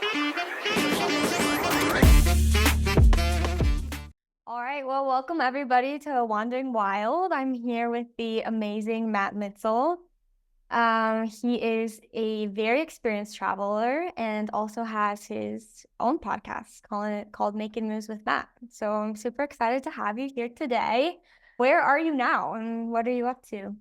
All right, well, welcome everybody to Wandering Wild. I'm here with the amazing Matt Mitzel. He is a very experienced traveler and also has his own podcast called Making Moves with Matt. So I'm super excited to have you here today. Where are you now and what are you up to?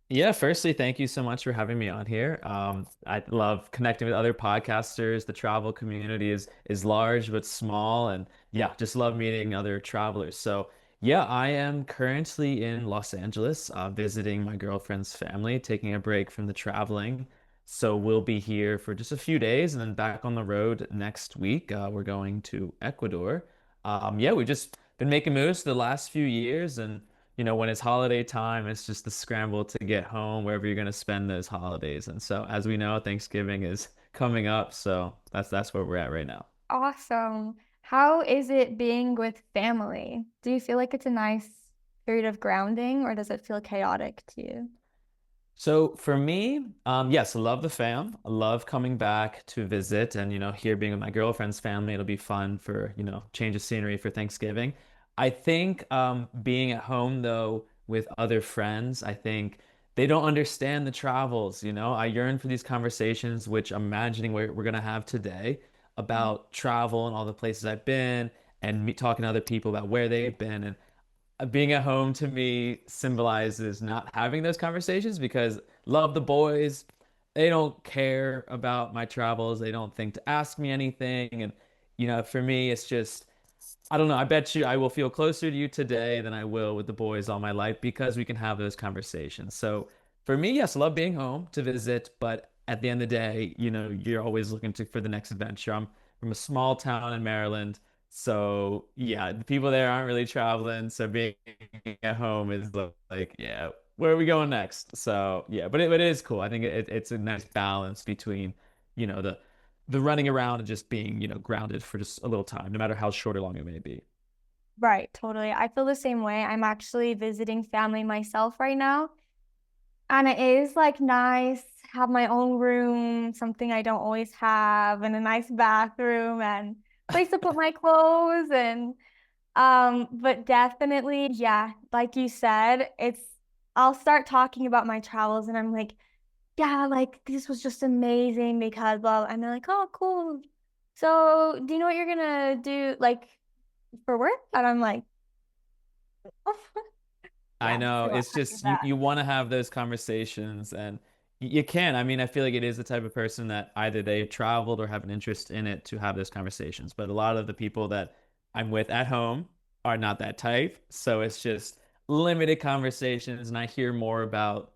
Yeah, firstly, thank you so much for having me on here. I love connecting with other podcasters. The travel community is large but small, and yeah, just love meeting other travelers. So yeah, I am currently in Los Angeles, visiting my girlfriend's family, taking a break from the traveling. So we'll be here for just a few days, and then back on the road next week. We're going to Ecuador. Yeah, we've just been making moves the last few years, and when it's holiday time, it's just the scramble to get home wherever you're going to spend those holidays. And so, as we know, Thanksgiving is coming up, so that's where we're at right now. Awesome. How is it being with family? Do you feel like it's a nice period of grounding or does it feel chaotic to you? So for me, yes, I love the fam. I love coming back to visit and, here being with my girlfriend's family, it'll be fun for, change of scenery for Thanksgiving. I think being at home though with other friends, I think they don't understand the travels. I yearn for these conversations, which I'm imagining we're gonna have today about travel and all the places I've been and me talking to other people about where they've been. And being at home to me symbolizes not having those conversations because love the boys. They don't care about my travels. They don't think to ask me anything. And, for me, it's just, I don't know. I bet you I will feel closer to you today than I will with the boys all my life because we can have those conversations. So for me, yes, I love being home to visit, but at the end of the day, you're always looking for the next adventure. I'm from a small town in Maryland. So yeah, the people there aren't really traveling. So being at home is like, yeah, where are we going next? So yeah, but it is cool. I think it's a nice balance between, the running around and just being, grounded for just a little time, no matter how short or long it may be. Right, totally. I feel the same way. I'm actually visiting family myself right now. And it is like nice, have my own room, something I don't always have, and a nice bathroom and place to put my clothes and but definitely, yeah, like you said, I'll start talking about my travels and I'm like, yeah, like this was just amazing because blah, blah. And they're like, oh, cool. So do you know what you're gonna do like for work? And I'm like, I yeah, know. so It's I get just you that. you want to have those conversations and you can. I mean, I feel like it is the type of person that either they traveled or have an interest in it to have those conversations. But a lot of the people that I'm with at home are not that type. So it's just limited conversations and I hear more about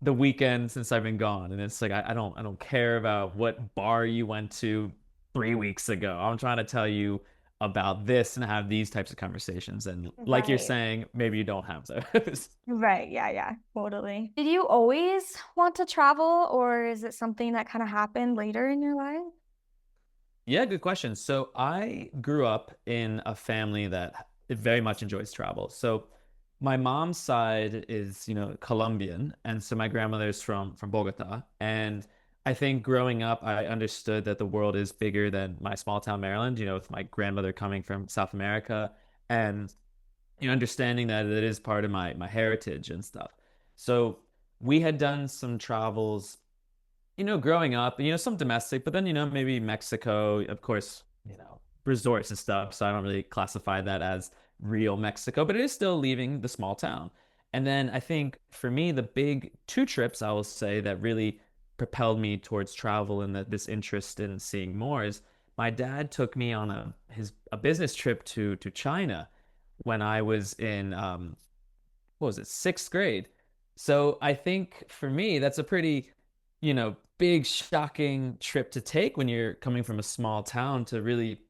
the weekend since I've been gone. And it's like I don't care about what bar you went to 3 weeks ago. I'm trying to tell you about this and have these types of conversations. And like you're Right. saying, maybe you don't have those. Right. Yeah, yeah, totally. Did you always want to travel, or is it something that kind of happened later in your life? Yeah, good question. So I grew up in a family that very much enjoys travel. So my mom's side is, Colombian, and so my grandmother's from Bogota. And I think growing up, I understood that the world is bigger than my small town Maryland, with my grandmother coming from South America and understanding that it is part of my heritage and stuff. So we had done some travels growing up, some domestic, but then, maybe Mexico, of course, resorts and stuff. So I don't really classify that as real Mexico, but it is still leaving the small town. And then I think for me, the big two trips I will say that really propelled me towards travel and this interest in seeing more is my dad took me on a business trip to China when I was in what was it, sixth grade. So I think for me, that's a pretty, big, shocking trip to take when you're coming from a small town to really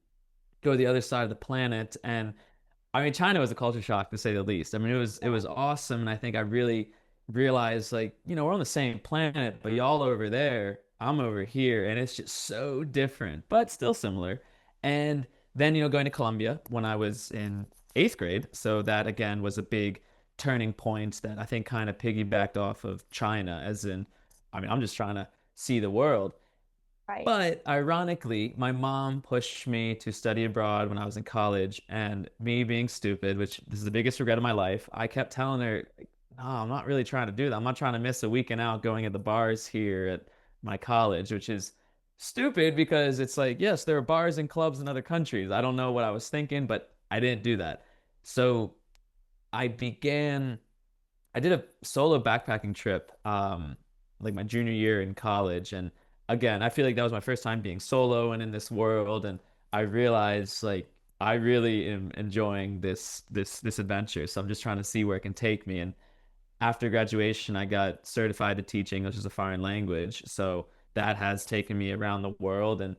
go to the other side of the planet. And I mean, China was a culture shock to say the least. I mean, it was awesome, and I think I really realized like, we're on the same planet, but y'all over there, I'm over here, and it's just so different, but still similar. And then, going to Colombia when I was in eighth grade, so that again was a big turning point that I think kind of piggybacked off of China, as in, I mean, I'm just trying to see the world. Right. But ironically, my mom pushed me to study abroad when I was in college, and me being stupid, which this is the biggest regret of my life, I kept telling her, like, no, I'm not really trying to do that. I'm not trying to miss a weekend out going at the bars here at my college, which is stupid because it's like, yes, there are bars and clubs in other countries. I don't know what I was thinking, but I didn't do that. So I began I did a solo backpacking trip, like my junior year in college. And again, I feel like that was my first time being solo and in this world. And I realized like I really am enjoying this adventure. So I'm just trying to see where it can take me. And after graduation, I got certified to teach English as a foreign language. So that has taken me around the world. And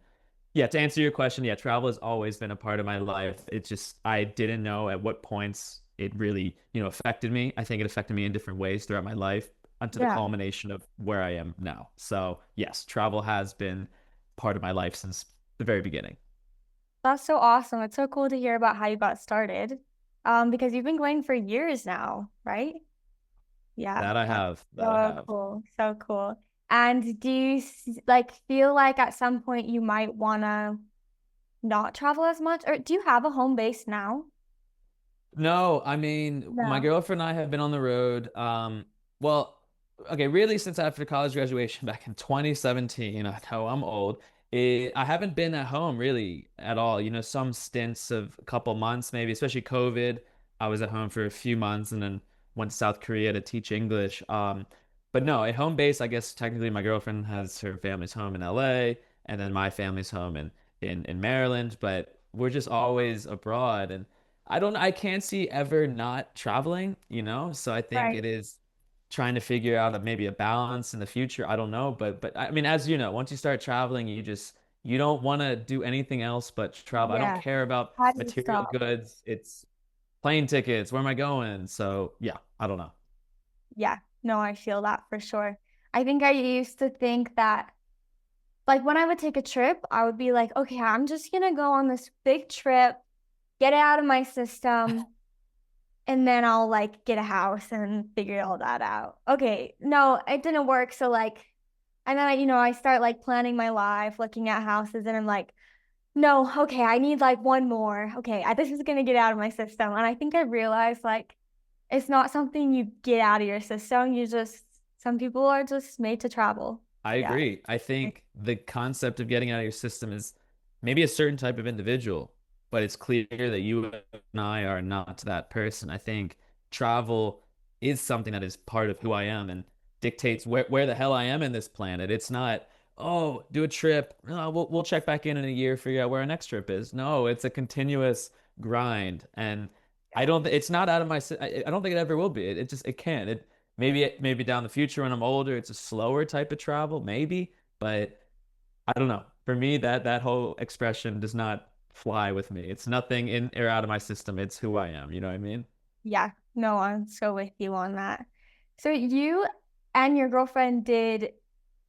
yeah, to answer your question, yeah, travel has always been a part of my life. It just I didn't know at what points it really, affected me. I think it affected me in different ways throughout my life until the Yeah. culmination of where I am now. So, yes, travel has been part of my life since the very beginning. That's so awesome. It's so cool to hear about how you got started. Because you've been going for years now, right? Yeah, That I that's have, that I so have. cool. So cool. And do you like feel like at some point you might wanna not travel as much? Or do you have a home base now? No, I mean, my No. girlfriend and I have been on the road. Well, okay, really since after college graduation back in 2017. I know I'm old. I haven't been at home really at all. Some stints of a couple months, maybe, especially COVID. I was at home for a few months and then went to South Korea to teach English. But no, at home base, I guess technically my girlfriend has her family's home in LA, and then my family's home in Maryland, but we're just always abroad. And I can't see ever not traveling. So I think Right. it is trying to figure out maybe a balance in the future. I don't know, but I mean, as you know, once you start traveling, you don't want to do anything else but travel. I don't Yeah. care about How do you material stop? goods. It's plane tickets. Where am I going? So yeah, I don't know. Yeah. No, I feel that for sure. I think I used to think that like when I would take a trip, I would be like, okay, I'm just gonna go on this big trip, get it out of my system, and then I'll like get a house and figure all that out. Okay, no, it didn't work. So like, and then I start like planning my life, looking at houses, and I'm like, no, okay, I need like one more. Okay, this is gonna get out of my system. And I think I realized like it's not something you get out of your system. Some people are just made to travel. I Yeah. agree. I think the concept of getting out of your system is maybe a certain type of individual, but it's clear that you and I are not that person. I think travel is something that is part of who I am and dictates where the hell I am in this planet. It's not, oh, do a trip. No, we'll check back in a year, figure out where our next trip is. No, it's a continuous grind. And it's not out of I don't think it ever will be. It just, it can't. Maybe down the future when I'm older, it's a slower type of travel, maybe, but I don't know. For me, that whole expression does not fly with me. It's nothing in or out of my system. It's who I am. You know what I mean? Yeah, no, I'm so with you on that. So you and your girlfriend did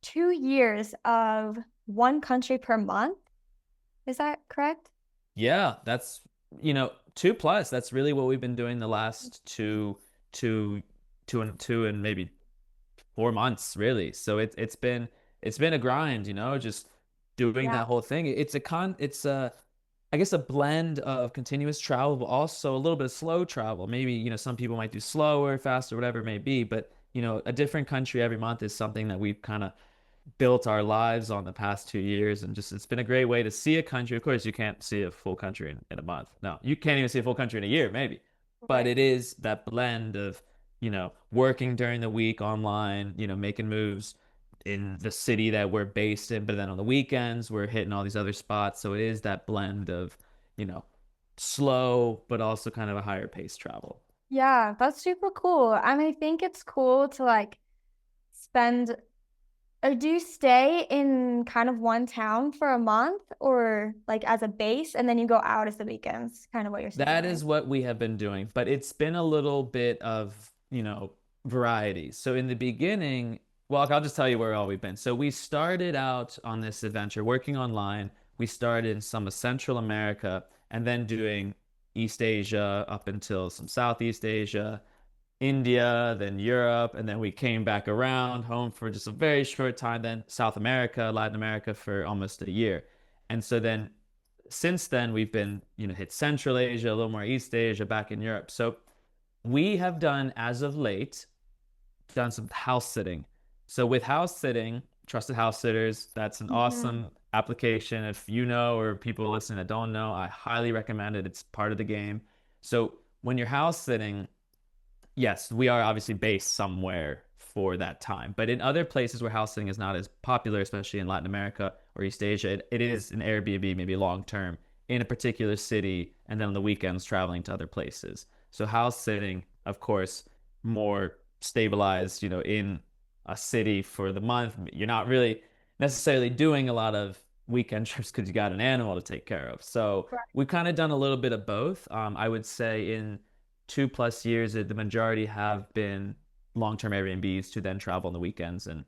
2 years of one country per month. Is that correct? Yeah, that's 2 plus. That's really what we've been doing the last two, 2 and maybe 4 months, really. So it's been a grind, just doing Yeah. that whole thing. It's a I guess a blend of continuous travel, but also a little bit of slow travel. Maybe, some people might do slower, faster, whatever it may be, but a different country every month is something that we've kind of built our lives on the past 2 years. And just it's been a great way to see a country. Of course, you can't see a full country in a month. No, you can't even see a full country in a year, maybe. But Right. it is that blend of, working during the week online, making moves in the city that we're based in, but then on the weekends we're hitting all these other spots. So it is that blend of, you know, slow but also kind of a higher pace travel. Yeah, that's super cool. And I think it's cool to like spend or do you stay in kind of one town for a month or like as a base and then you go out as the weekends, kind of what you're saying, That right? is what we have been doing, but it's been a little bit of, variety. So in the beginning, well, I'll just tell you where all we've been. So we started out on this adventure working online. We started in some of Central America and then doing East Asia up until some Southeast Asia. India, then Europe, and then we came back around home for just a very short time, then South America, Latin America for almost a year. And so then since then we've been, hit Central Asia, a little more East Asia, back in Europe. So we have done, as of late, done some house sitting. So with house sitting, trusted house sitters, that's an Mhm. awesome application. If you know or people listening that don't know, I highly recommend it. It's part of the game. So when you're house sitting, yes, we are obviously based somewhere for that time. But in other places where house sitting is not as popular, especially in Latin America or East Asia, it is an Airbnb, maybe long term, in a particular city, and then on the weekends traveling to other places. So house sitting, of course, more stabilized, in a city for the month. You're not really necessarily doing a lot of weekend trips because you got an animal to take care of. So Right. we've kind of done a little bit of both. I would say in 2+ years, the majority have been long-term Airbnbs to then travel on the weekends and,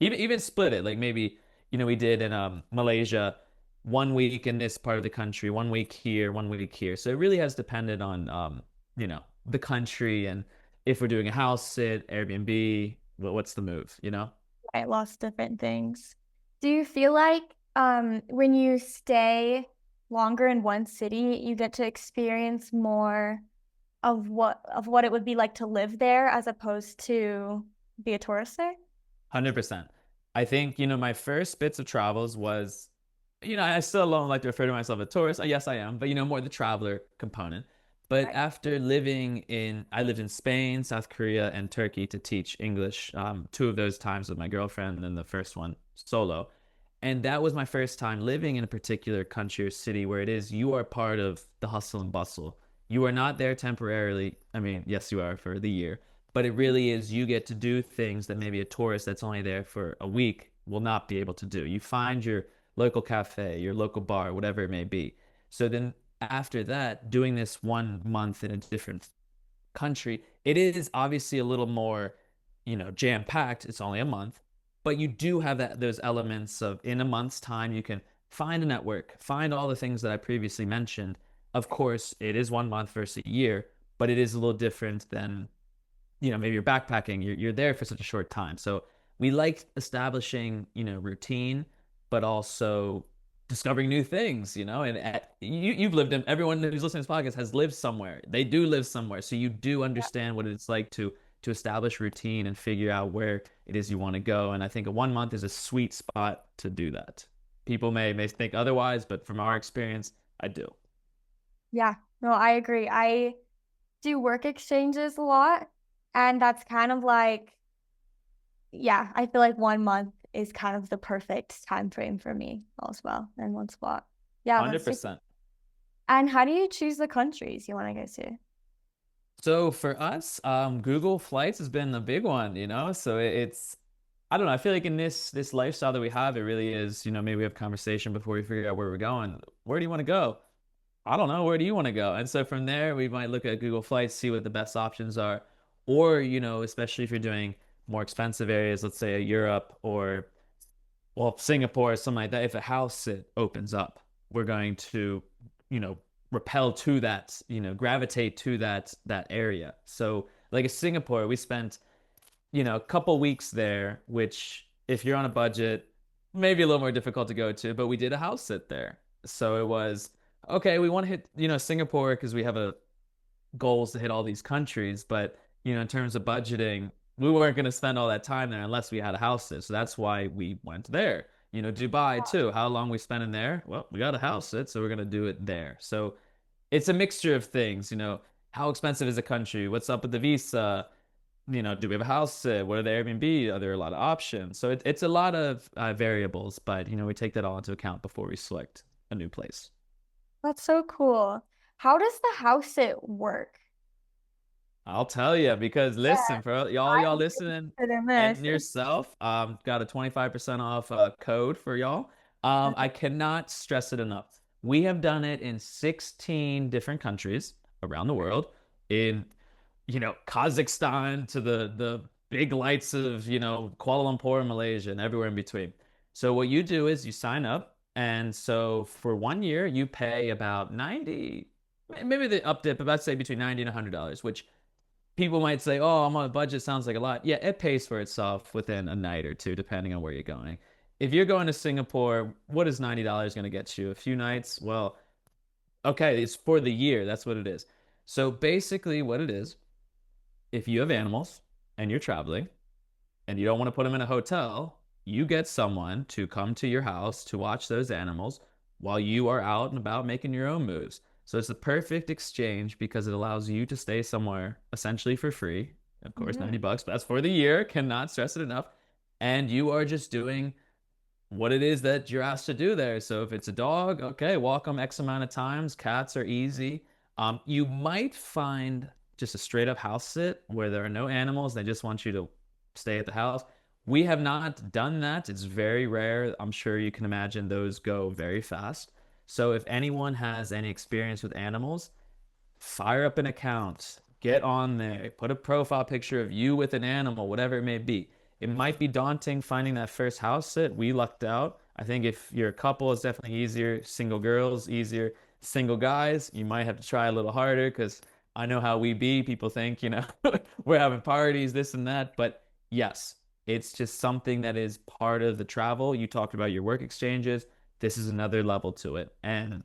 even split it. Like maybe, we did in Malaysia 1 week in this part of the country, 1 week here, 1 week here. So it really has depended on, the country and if we're doing a house sit, Airbnb, what's the move? Right, lots of different things. Do you feel like when you stay longer in one city, you get to experience more of what it would be like to live there as opposed to be a tourist there? 100%. I think, my first bits of travels was, I still don't like to refer to myself as a tourist. Yes, I am, but, more the traveler component. But Right. after I lived in Spain, South Korea, and Turkey to teach English, two of those times with my girlfriend, and then the first one solo. And that was my first time living in a particular country or city where it is you are part of the hustle and bustle. You are not there temporarily. I mean, yes, you are for the year, but it really is you get to do things that maybe a tourist that's only there for a week will not be able to do. You find your local cafe, your local bar, whatever it may be. So then after that, doing this 1 month in a different country, it is obviously a little more, jam packed. It's only a month, but you do have those elements of in a month's time, you can find a network, find all the things that I previously mentioned. Of course, it is 1 month versus a year, but it is a little different than maybe you're backpacking, you're there for such a short time. So we like establishing, routine, but also discovering new things, and you've lived in everyone who's listening to this podcast has lived somewhere. They do live somewhere. So you do understand what it's like to establish routine and figure out where it is you want to go. And I think a 1 month is a sweet spot to do that. People may think otherwise, but from our experience, I do. Yeah, no, I agree. I do work exchanges a lot, and that's kind of like, yeah, I feel like 1 month is kind of the perfect time frame for me as well in one spot. Yeah, that's super. 100%. And how do you choose the countries you want to go to? So for us, Google Flights has been a big one, So it's I don't know. I feel like in this lifestyle that we have, it really is, maybe we have conversation before we figure out where we're going. Where do you want to go? I don't know. Where do you want to go? And so from there, we might look at Google Flights, see what the best options are. Or, especially if you're doing more expensive areas, let's say Europe or well, Singapore or something like that, if a house sit opens up, we're going to, you know, repel to that, gravitate to that area. So like in Singapore, we spent, a couple weeks there, which if you're on a budget, maybe a little more difficult to go to, but we did a house sit there. So it was okay, we want to hit, Singapore because we have a goals to hit all these countries, but in terms of budgeting, we weren't going to spend all that time there unless we had a house sit. So that's why we went there. Dubai too. How long we spent in there? Well, we got a house sit, so we're going to do it there. So it's a mixture of things. How expensive is a country? What's up with the visa? Do we have a house sit? What are the Airbnb? Are there a lot of options? So it's a lot of variables, but we take that all into account before we select a new place. That's so cool. How does the house sit work? I'll tell you because Yeah, listen, for y'all I'm listening interested in and this. yourself, got a 25% off code for y'all. I cannot stress it enough. We have done it in 16 different countries around the world, in Kazakhstan to the big lights of Kuala Lumpur, Malaysia, and everywhere in between. So what you do is you sign up, and so for 1 year you pay about 90, maybe they upped it, but I'd say between 90 and $100, which people might say, "Oh, I'm on a budget." Sounds like a lot. Yeah, it pays for itself within a night or two, depending on where you're going. If you're going to Singapore, what is $90 going to get you? A few nights? Well, okay, it's for the year. That's what it is. So basically, what it is, if you have animals and you're traveling and you don't want to put them in a hotel, you get someone to come to your house to watch those animals while you are out and about making your own moves. So it's the perfect exchange because it allows you to stay somewhere essentially for free. Of course, Mhm. 90 bucks, but that's for the year. Cannot stress it enough. And you are just doing what it is that you're asked to do there. So if it's a dog, okay, walk them X amount of times. Cats are easy. You might find just a straight up house sit where there are no animals. They just want you to stay at the house. We have not done that. It's very rare. I'm sure you can imagine those go very fast. So if anyone has any experience with animals, fire up an account, get on there, put a profile picture of you with an animal, whatever it may be. It might be daunting finding that first house sit. We lucked out. I think if you're a couple, it's definitely easier. Single girls, easier. Single guys, you might have to try a little harder because I know how we be. People think, we're having parties, this and that. But yes, it's just something that is part of the travel. You talked about your work exchanges. This is another level to it. And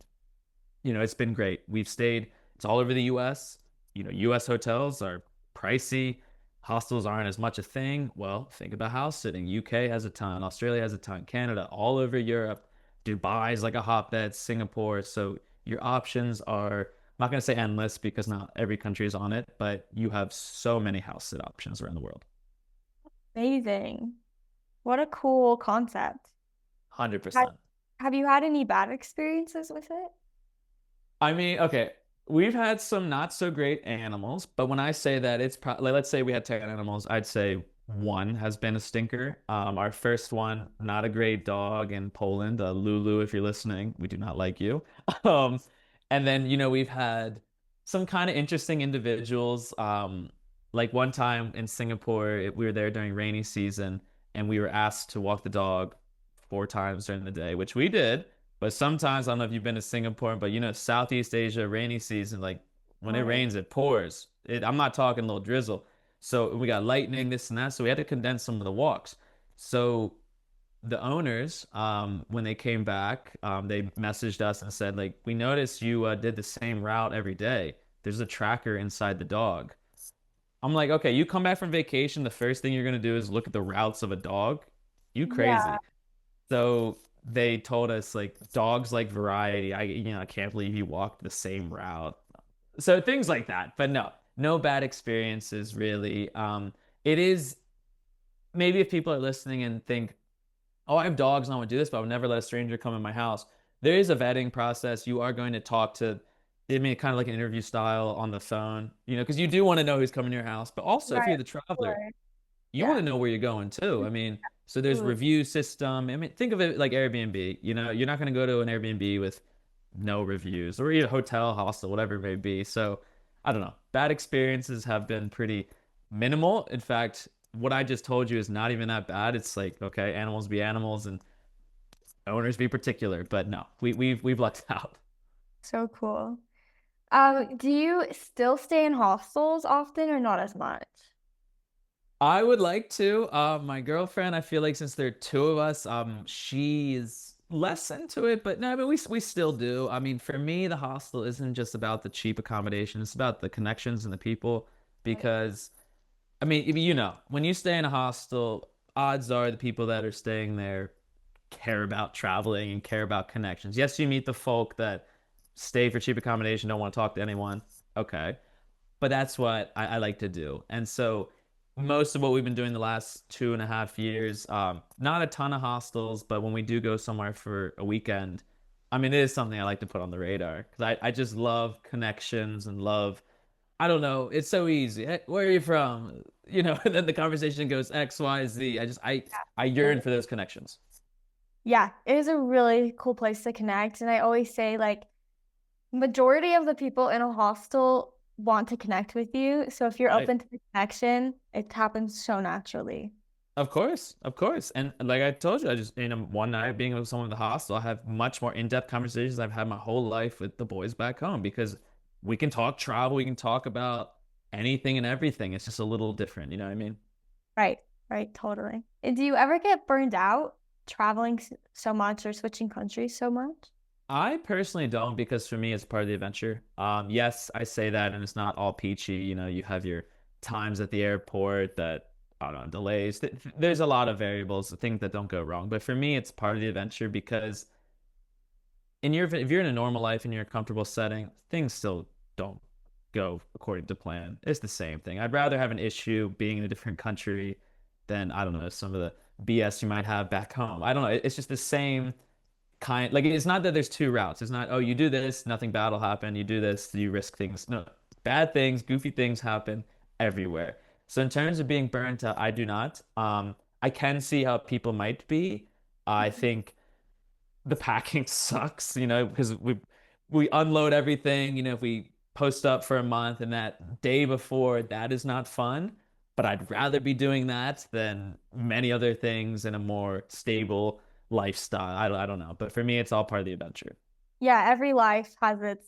it's been great. We've stayed, it's all over the US. US hotels are pricey. Hostels aren't as much a thing. Well, think about house sitting. UK has a ton, Australia has a ton, Canada, all over Europe. Dubai is like a hotbed, Singapore. So your options are, I'm not going to say endless because not every country is on it, but you have so many house sit options around the world. Amazing. What a cool concept. Have, 100%. have you had any bad experiences with it? I mean, okay, we've had some not so great animals, but when I say that, it's probably, let's say we had 10 animals, I'd say one has been a stinker. Our first one, not a great dog in Poland, Lulu, if you're listening, we do not like you. Um, and then, we've had some kind of interesting individuals. Like one time in Singapore, we were there during rainy season, and we were asked to walk the dog 4 times during the day, which we did. But sometimes, I don't know if you've been to Singapore, but Southeast Asia, rainy season, like when it Right. rains, it pours. I'm not talking a little drizzle. So we got lightning, this and that. So we had to condense some of the walks. So the owners, when they came back, they messaged us and said, like, we noticed you did the same route every day. There's a tracker inside the dog. I'm like, okay, you come back from vacation, the first thing you're gonna do is look at the routes of a dog. You Yeah. crazy. So they told us like dogs like variety. I can't believe you walked the same route. So things like that. But no, no bad experiences really. It is maybe if people are listening and think, oh, I have dogs and I would do this, but I would never let a stranger come in my house. There is a vetting process. You are going to talk to, I mean, kind of like an interview style on the phone, because you do want to know who's coming to your house. But also, if Right. you're the Of traveler, course. you want Yeah. to know where you're going too. I mean, so there's Absolutely. review system. I mean, think of it like Airbnb. You're not going to go to an Airbnb with no reviews or a hotel, hostel, whatever it may be. So I don't know. Bad experiences have been pretty minimal. In fact, what I just told you is not even that bad. It's like, okay, animals be animals and owners be particular. But no, we've lucked out. So cool. Do you still stay in hostels often or not as much? I would like to. My girlfriend, I feel like since there are two of us, she's less into it, but no, but we still do. I mean, for me, the hostel isn't just about the cheap accommodation, it's about the connections and the people. Right. Because I mean, when you stay in a hostel, odds are the people that are staying there care about traveling and care about connections. Yes, you meet the folk that stay for cheap accommodation, don't want to talk to anyone. Okay, but that's what I like to do. And so most of what we've been doing the last 2.5 years, not a ton of hostels, but when we do go somewhere for a weekend, I mean, it is something I like to put on the radar because I just love connections and love, I don't know, it's so easy. Hey, where are you from? And then the conversation goes X, Y, Z. I yearn Totally. for those connections. Yeah, it is a really cool place to connect. And I always say, like, majority of the people in a hostel want to connect with you. So if you're Right. open to the connection, it happens so naturally. Of course, of course. And like I told you, I just, one night being with someone in the hostel, I have much more in-depth conversations I've had my whole life with the boys back home because we can talk travel, we can talk about anything and everything. It's just a little different. You know what I mean? Right, right, totally. And do you ever get burned out traveling so much or switching countries so much? I personally don't because for me it's part of the adventure. Yes, I say that, and it's not all peachy. You know, you have your times at the airport that I don't know delays. There's a lot of variables, things that don't go wrong. But for me, it's part of the adventure because if you're in a normal life and you're in a comfortable setting, things still don't go according to plan. It's the same thing. I'd rather have an issue being in a different country than I don't know some of the BS you might have back home. I don't know. It's just the same kind like it's not that there's two routes. It's not, oh, you do this, nothing bad will happen. You do this, you risk things. No, bad things, goofy things happen everywhere. So in terms of being burnt out, I do not. I can see how people might be. I think the packing sucks, because we unload everything, if we post up for a month and that day before, that is not fun. But I'd rather be doing that than many other things in a more stable lifestyle. I don't know. But for me, it's all part of the adventure. Yeah, every life has its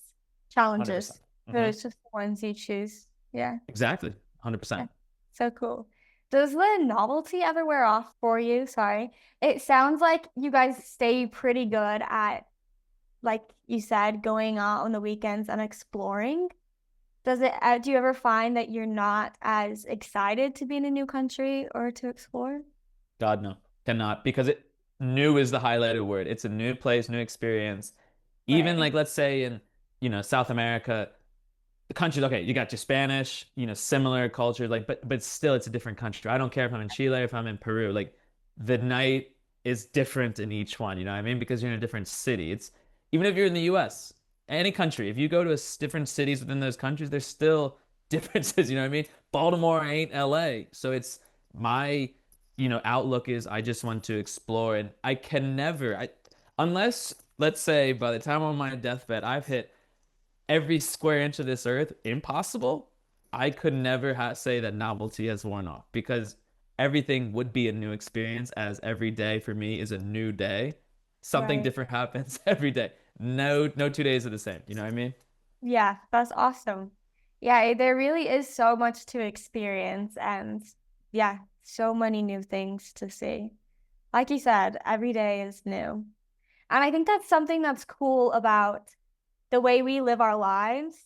100%. challenges, but Hmm. it's just the ones you choose. Yeah, Exactly. yeah. 100%. So cool. Does the novelty ever wear off for you? Sorry. It sounds like you guys stay pretty good at, like you said, going out on the weekends and exploring. Do you ever find that you're not as excited to be in a new country or to explore? God, no. Cannot. Because new is the highlighted word. It's a new place, new experience. Even Right. like, let's say in, South America, the countries, okay, you got your Spanish, similar culture, like, but still it's a different country. I don't care if I'm in Chile, if I'm in Peru, like the night is different in each one, you know what I mean? Because you're in a different city. It's even if you're in the US, any country, if you go to different cities within those countries, there's still differences, you know what I mean? Baltimore ain't LA. So it's my, outlook is I just want to explore and I can never, unless let's say by the time I'm on my deathbed, I've hit every square inch of this earth impossible, I could never say that novelty has worn off because everything would be a new experience as every day for me is a new day. Something Right. different happens every day. No 2 days are the same. You know what I mean? Yeah, that's awesome. Yeah, there really is so much to experience and yeah, so many new things to see. Like you said, every day is new. And I think that's something that's cool about the way we live our lives.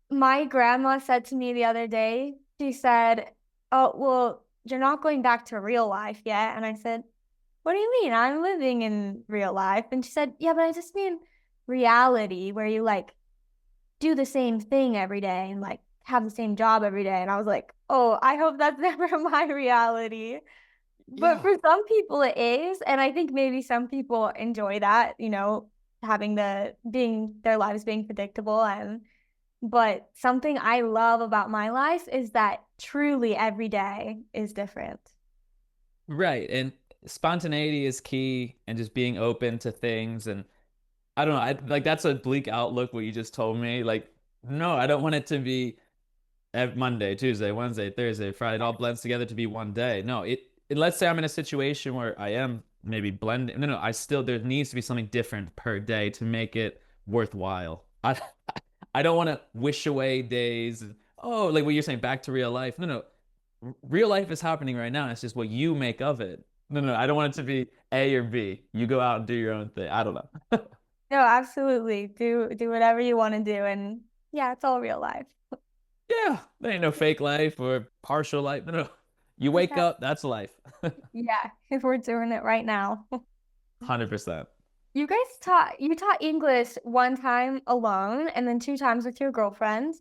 My grandma said to me the other day, she said, "Oh, well, you're not going back to real life yet." And I said, "What do you mean? I'm living in real life." And she said, "Yeah, but I just mean reality where you like do the same thing every day and like have the same job every day." And I was like, "Oh, I hope that's never my reality." But Yeah. for some people it is, and I think maybe some people enjoy that, having being their lives being predictable and but something I love about my life is that truly every day is different. Right. And spontaneity is key and just being open to things. And I don't know. Like that's a bleak outlook what you just told me. Like, no, I don't want it to be Monday, Tuesday, Wednesday, Thursday, Friday, it all blends together to be one day. No, let's say I'm in a situation where I am maybe blending. No, I still there needs to be something different per day to make it worthwhile. I don't want to wish away days. Oh, like what you're saying, back to real life. No. Real life is happening right now. It's just what you make of it. No. I don't want it to be A or B. You go out and do your own thing. I don't know. No, absolutely. Do whatever you want to do and yeah, it's all real life. Yeah, there ain't no fake life or partial life. No. You wake Exactly. up, that's life. Yeah, if we're doing it right now. 100%. You taught English one time alone and then two times with your girlfriend.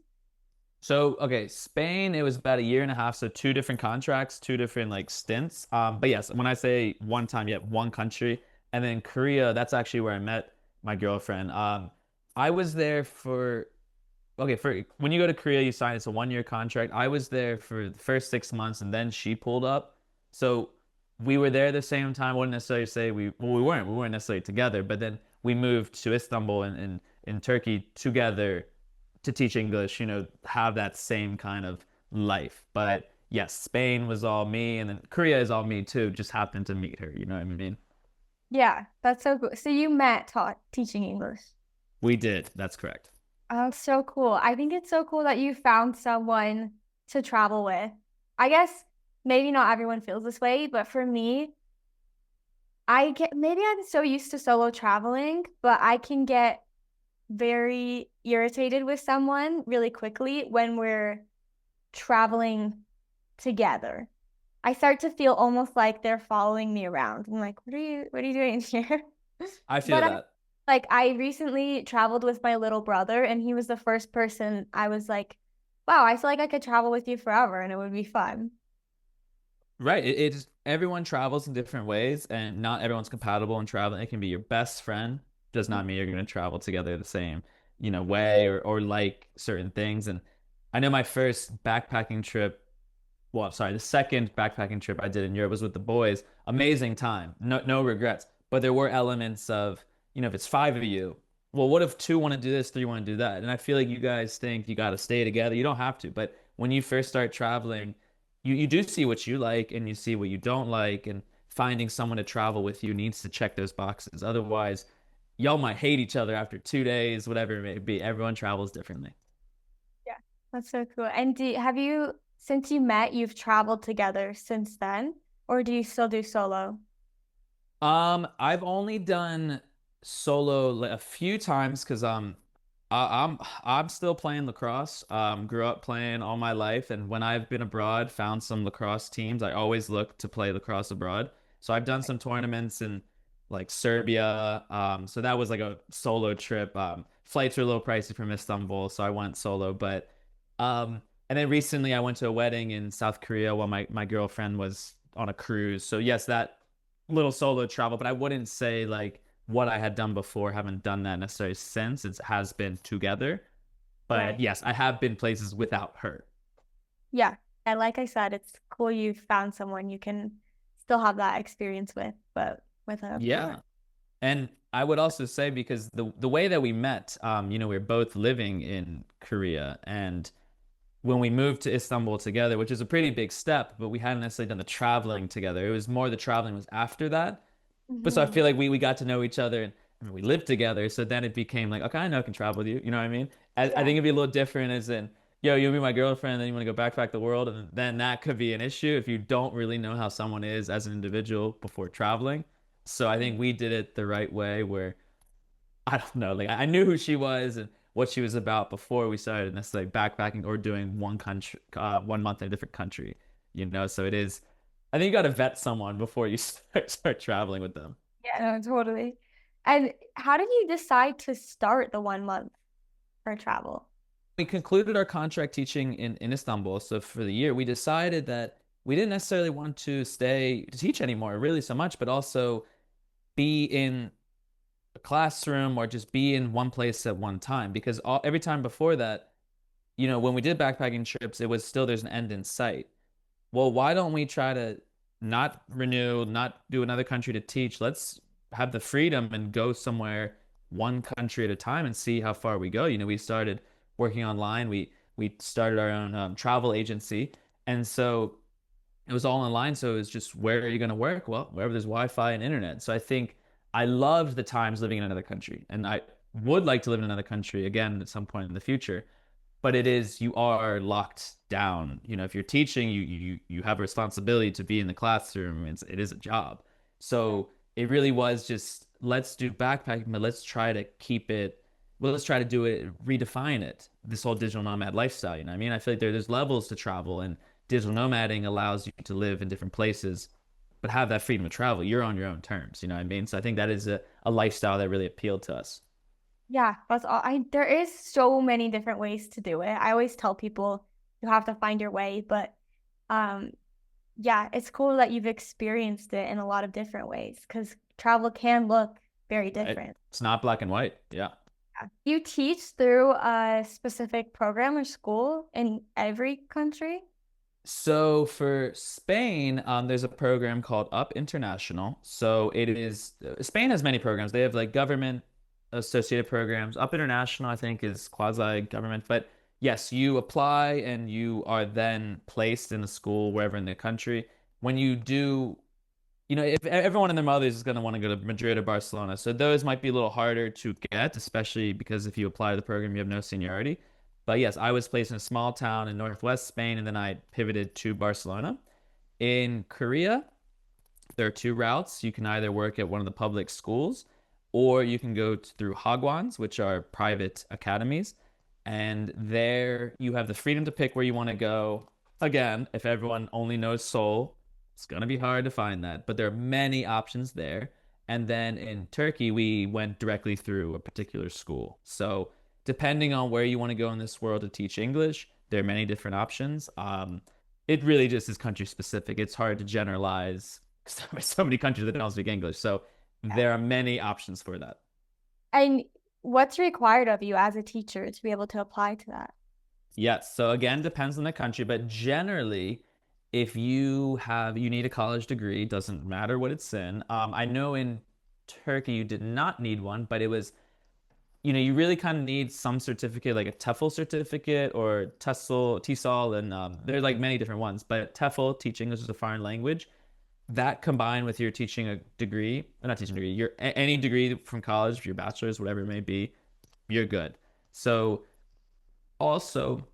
So, okay, Spain, it was about a year and a half, so two different contracts, two different like stints. But yes, when I say one time, yeah, one country. And then Korea, that's actually where I met my girlfriend. I was there for okay, for when you go to Korea, you sign it's a 1 year contract. I was there for the first 6 months and then she pulled up. So we were there at the same time. I wouldn't necessarily say we weren't necessarily together, but then we moved to Istanbul and in Turkey together to teach English, have that same kind of life. But yes, Spain was all me and then Korea is all me too. Just happened to meet her, you know what I mean? Yeah, that's so cool. So you met taught teaching English. We did. That's correct. Oh, so cool. I think it's so cool that you found someone to travel with. I guess maybe not everyone feels this way, but for me, I get maybe I'm so used to solo traveling, but I can get very irritated with someone really quickly when we're traveling together. I start to feel almost like they're following me around. I'm like, what are you doing here? I But feel that. I recently traveled with my little brother and he was the first person I was like, wow, I feel like I could travel with you forever and it would be fun. Right. It's everyone travels in different ways, and not everyone's compatible in traveling. It can be your best friend, does not mean you're going to travel together the same, way or like certain things. And I know my first backpacking trip, well, sorry, the second backpacking trip I did in Europe was with the boys. Amazing time. No regrets. But there were elements of, if it's five of you, well, what if two want to do this, three want to do that? And I feel like you guys think you got to stay together. You don't have to. But when you first start traveling, you do see what you like and you see what you don't like. And finding someone to travel with you needs to check those boxes. Otherwise, y'all might hate each other after 2 days, whatever it may be. Everyone travels differently. Yeah, that's so cool. And have you, since you met, you've traveled together since then, or do you still do solo? I've only done solo a few times because I'm still playing lacrosse. Grew up playing all my life, and when I've been abroad, found some lacrosse teams. I always look to play lacrosse abroad. So I've done some tournaments in like Serbia. So that was like a solo trip. Flights were a little pricey from Istanbul, so I went solo. But and then recently I went to a wedding in South Korea while my girlfriend was on a cruise. So yes, that little solo travel, but I wouldn't say like what I had done before, haven't done that necessarily since. It has been together. But Right. yes, I have been places without her. Yeah. And like I said, it's cool you found someone you can still have that experience with, but with a Yeah. partner. And I would also say because the way that we met, we are both living in Korea, and when we moved to Istanbul together, which is a pretty big step, but we hadn't necessarily done the traveling together. It was more the traveling was after that. But so I Hmm. feel like we got to know each other and I mean, we lived together. So then it became like, okay, I know I can travel with you. You know what I mean? I Yeah. think it'd be a little different as in, yo, you'll be my girlfriend, and then you want to go backpack the world. And then that could be an issue if you don't really know how someone is as an individual before traveling. So I think we did it the right way where I don't know, like I knew who she was and what she was about before we started necessarily backpacking or doing 1 month in a different country, So it is, I think you got to vet someone before you start traveling with them. Yeah, no, totally. And how did you decide to start the 1 month for travel? We concluded our contract teaching in Istanbul. So for the year, we decided that we didn't necessarily want to stay to teach anymore, really so much, but also be in a classroom or just be in one place at one time. Because every time before that, when we did backpacking trips, it was still there's an end in sight. Well, why don't we try to not renew, not do another country to teach? Let's have the freedom and go somewhere one country at a time and see how far we go. We started working online. We started our own travel agency, and so it was all online. So it was just where are you going to work? Well, wherever there's Wi-Fi and internet. So I think I loved the times living in another country, and I would like to live in another country again at some point in the future, but it is you are locked down. If you're teaching, you have a responsibility to be in the classroom. It is a job. So it really was just let's do backpacking, but let's try to keep it. Well, let's try to do it, redefine it. This whole digital nomad lifestyle. You know what I mean? I feel like there's levels to travel, and digital nomading allows you to live in different places, but have that freedom of travel. You're on your own terms. You know what I mean? So I think that is a lifestyle that really appealed to us. Yeah, that's all. There is so many different ways to do it. I always tell people you have to find your way, but um yeah, it's cool that you've experienced it in a lot of different ways because travel can look very Right? different. It's not black and white. Yeah. Yeah. You teach through a specific program or school in every country? So for Spain, there's a program called Up International. So it is Spain has many programs. They have like government associated programs. Up International, I think, is quasi-government. But yes, you apply and you are then placed in a school wherever in the country. When you do if everyone and their mothers is going to want to go to Madrid or Barcelona, so those might be a little harder to get, especially because if you apply to the program, you have no seniority. But yes, I was placed in a small town in northwest Spain, and then I pivoted to Barcelona. In Korea, there are two routes. You can either work at one of the public schools, or you can go through Hagwons, which are private academies. And there you have the freedom to pick where you want to go. Again, if everyone only knows Seoul, it's going to be hard to find that, but there are many options there. And then in Turkey, we went directly through a particular school. So, depending on where you want to go in this world to teach English, there are many different options. It really just is country specific. It's hard to generalize there's so many countries that don't speak English. So Yeah. there are many options for that. And what's required of you as a teacher to be able to apply to that? Yes. So again, depends on the country, but generally, if you need a college degree, doesn't matter what it's in. I know in Turkey you did not need one, but it was, you really kind of need some certificate, like a TEFL certificate or TESOL, and there's like many different ones. But TEFL, teaching English as a foreign language, that combined with your teaching a degree, not teaching degree, any degree from college, your bachelor's, whatever it may be, you're good. So also,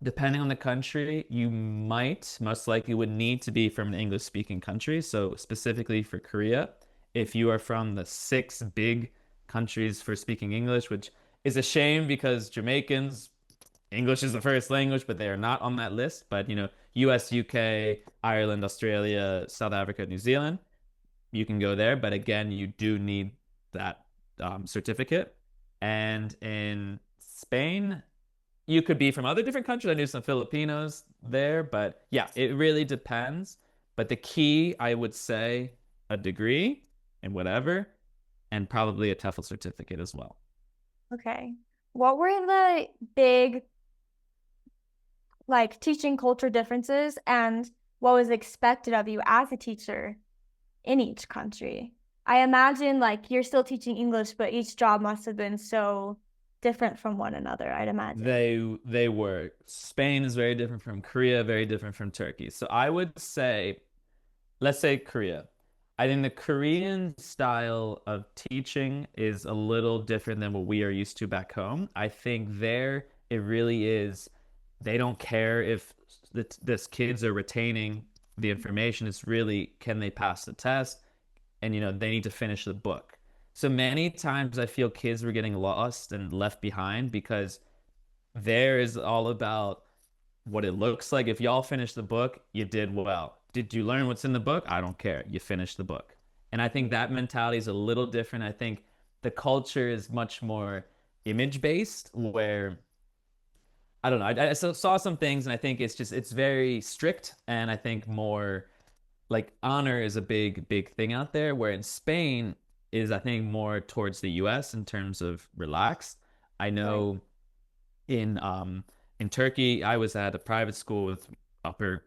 depending on the country, you might most likely would need to be from an English speaking country. So specifically for Korea, if you are from the six big countries for speaking English, which is a shame because Jamaicans, English is the first language, but they are not on that list. But US, UK, Ireland, Australia, South Africa, New Zealand, you can go there. But again, you do need that certificate. And in Spain, you could be from other different countries. I knew some Filipinos there, but yeah, it really depends. But the key, I would say, a degree and whatever, and probably a TEFL certificate as well. Okay. What were the big like teaching culture differences and what was expected of you as a teacher in each country? I imagine like you're still teaching English, but each job must have been so different from one another, I'd imagine. They were. Spain is very different from Korea, very different from Turkey. So I would say, let's say Korea. I think the Korean style of teaching is a little different than what we are used to back home. I think there it really is, they don't care if this kids are retaining the information. It's really, can they pass the test? And they need to finish the book. So many times I feel kids were getting lost and left behind because there is all about what it looks like. If y'all finish the book, you did well. Did you learn what's in the book? I don't care. You finished the book. And I think that mentality is a little different. I think the culture is much more image based, where I don't know. I saw some things, and I think it's very strict, and I think more like honor is a big, big thing out there. Where in Spain is, I think, more towards the US in terms of relaxed. I Right. know in Turkey, I was at a private school with upper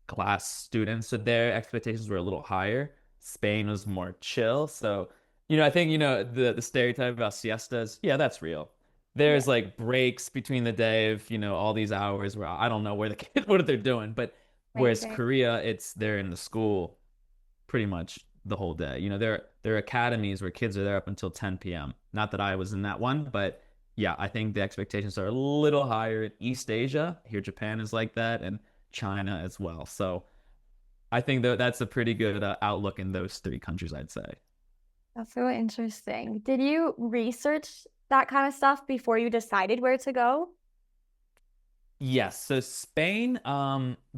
class students, so their expectations were a little higher. Spain was more chill. So, I think the stereotype about siestas, yeah, that's real. Yeah. There's like breaks between the day of, all these hours where I don't know where the kids what they're doing. But Right, whereas right. Korea, it's they're in the school pretty much the whole day. There are academies where kids are there up until 10 p.m. Not that I was in that one, but yeah, I think the expectations are a little higher in East Asia. Here, Japan is like that, and China as well. So I think that that's a pretty good outlook in those three countries, I'd say. That's so interesting. Did you research that kind of stuff before you decided where to go? Yes, so Spain,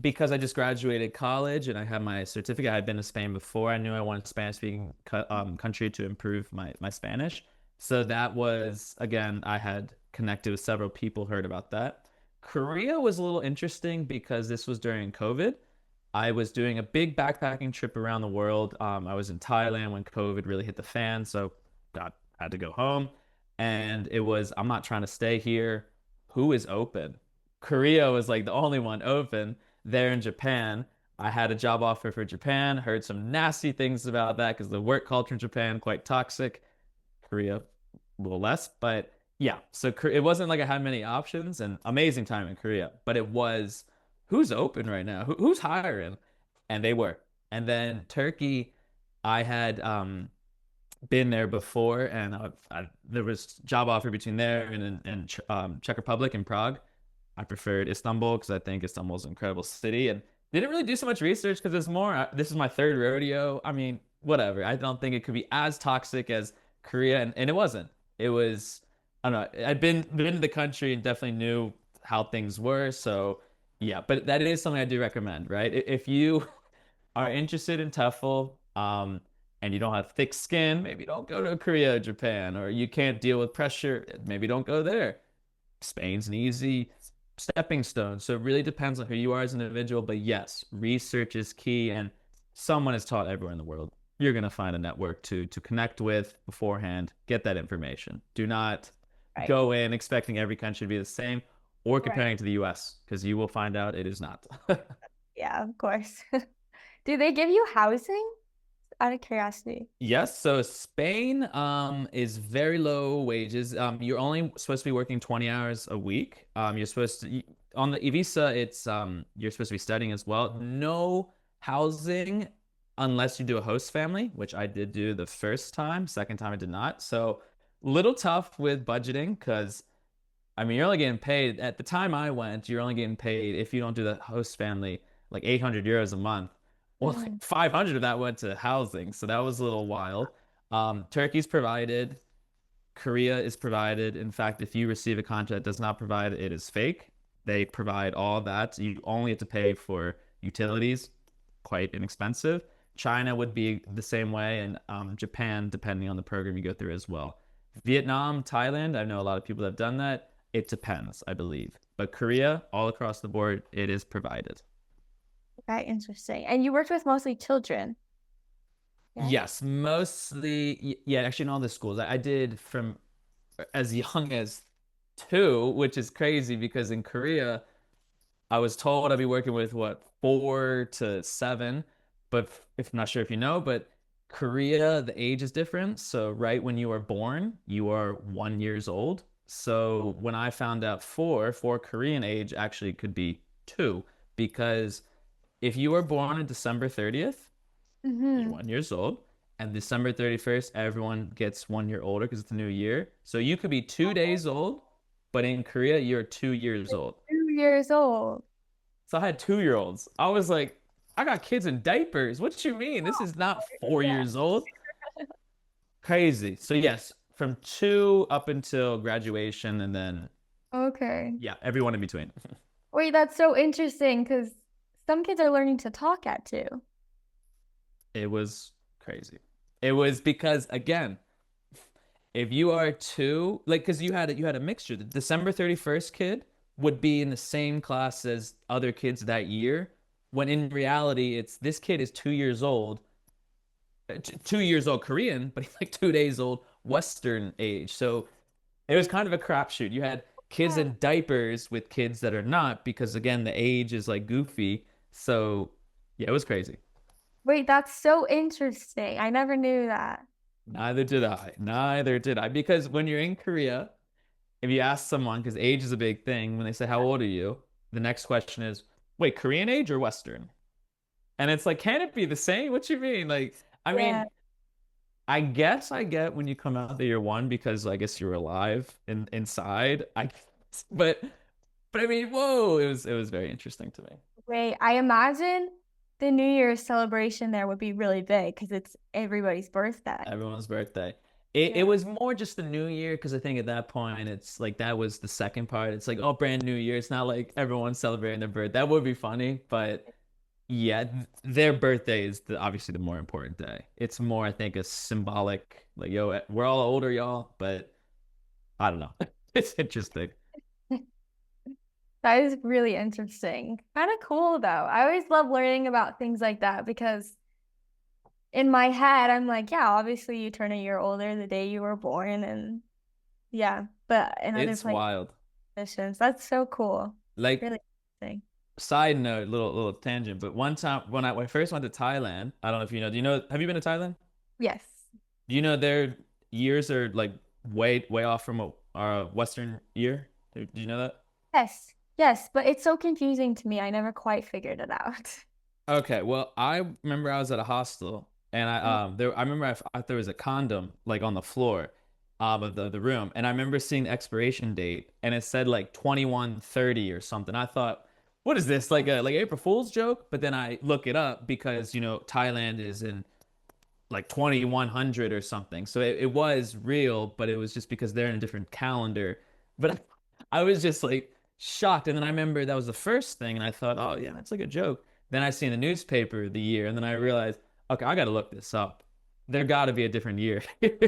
because I just graduated college and I have my certificate, I've been to Spain before. I knew I wanted a Spanish-speaking country to improve my Spanish. So that was, again, I had connected with several people, heard about that. Korea was a little interesting because this was during COVID. I was doing a big backpacking trip around the world. I was in Thailand when COVID really hit the fan, so got had to go home. And it was, I'm not trying to stay here. Who is open? Korea was like the only one open there in Japan. I had a job offer for Japan, heard some nasty things about that because the work culture in Japan quite toxic. Korea a little less, but yeah. So it wasn't like I had many options, and amazing time in Korea, but it was who's open right now? Who's hiring? And they were. And then Turkey. I had been there before, and there was job offer between there and Czech Republic and Prague. I preferred Istanbul because I think Istanbul's an incredible city, and didn't really do so much research because it's more. This is my third rodeo. I mean, whatever. I don't think it could be as toxic as Korea, and it wasn't. It was. I don't know. I'd been to the country and definitely knew how things were. So yeah, but that is something I do recommend, right? If you are interested in TEFL, and you don't have thick skin, maybe don't go to Korea or Japan, or you can't deal with pressure, maybe don't go there. Spain's an easy stepping stone. So it really depends on who you are as an individual. But yes, research is key, and someone is taught everywhere in the world. You're gonna find a network to connect with beforehand. Get that information. Do not Right. go in expecting every country to be the same or Right. comparing it to the US, because you will find out it is not. Yeah, of course. Do they give you housing? Out of curiosity. Yes, so Spain is very low wages. You're only supposed to be working 20 hours a week. You're supposed to on the visa, it's you're supposed to be studying as well. No housing unless you do a host family, which I did do the first time. Second time I did not. So little tough with budgeting because I mean, you're only getting paid at the time I went, you're only getting paid if you don't do the host family like 800 euros a month. Well, like Mhm. 500 of that went to housing, so that was a little wild. Turkey's provided, Korea is provided. In fact, if you receive a contract that does not provide, it is fake. They provide all that. You only have to pay for utilities, quite inexpensive. China would be the same way, and Japan, depending on the program you go through as well. Vietnam, Thailand, I know a lot of people that have done that. It depends, I believe. But Korea, all across the board, it is provided. Okay, interesting. And you worked with mostly children, yeah? Yes, mostly, yeah, actually in all the schools. I did from as young as two, which is crazy because in Korea, I was told I'd be working with what, 4 to 7, but if not sure if you know, but Korea, the age is different. So right when you are born, you are 1 years old. So when I found out for Korean age actually could be two, because if you were born on December 30th, you're Mm-hmm. 1 years old. And December 31st, everyone gets 1 year older because it's a new year. So you could be 2 days old, but in Korea, you're 2 years old. 2 years old. So I had 2 year olds. I was like, I got kids in diapers. What you mean? This is not four Yeah. years old. Crazy. So yes, from two up until graduation, and then Okay. yeah, everyone in between. Wait, that's so interesting because some kids are learning to talk at 2. It was crazy. It was because again, if you are two, like, because you had a mixture. The December 31st kid would be in the same class as other kids that year, when in reality, it's this kid is 2 years old, 2 years old Korean, but he's like 2 days old Western age. So it was kind of a crapshoot. You had kids Yeah. in diapers with kids that are not, because again, the age is like goofy. So yeah, it was crazy. Wait, that's so interesting. I never knew that. Neither did I. Neither did I. Because when you're in Korea, if you ask someone, because age is a big thing, when they say, "How old are you?" The next question is, "Wait, Korean age or Western?" And it's like, can it be the same? What you mean? Like, I Yeah. mean, I guess I get when you come out that you're one because I guess you're alive inside. I guess. But I mean, whoa, it was very interesting to me. Wait, I imagine the New Year's celebration there would be really big because it's everybody's birthday. Everyone's birthday. It Yeah. was more just the new year because I think at that point it's like that was the second part. It's like, oh, brand new year. It's not like everyone's celebrating their birth. That would be funny, but yeah, their birthday is obviously the more important day. It's more, I think, a symbolic, like, yo, we're all older, y'all, but I don't know. It's interesting. That is really interesting. Kind of cool though. I always love learning about things like that because in my head, I'm like, yeah, obviously you turn a year older the day you were born, and yeah, but in other It's places, wild. traditions, that's so cool. Like, Really interesting. side note, little tangent, but one time when I first went to Thailand, I don't know if you know, have you been to Thailand? Yes. Do you know their years are like way off from our Western year? Do you know that? Yes. Yes, but it's so confusing to me. I never quite figured it out. Okay, well, I remember I was at a hostel And I remember I thought there was a condom like on the floor of the room, and I remember seeing the expiration date, and it said like 2130 or something. I thought, what is this, like a like April Fool's joke? But then I look it up because Thailand is in like 2100 or something. So it was real, but it was just because they're in a different calendar. But I was just like shocked. And then I remember that was the first thing, and I thought, oh yeah, that's like a joke. Then I see in the newspaper the year, and then I realized, okay, I got to look this up. There got to be a different year.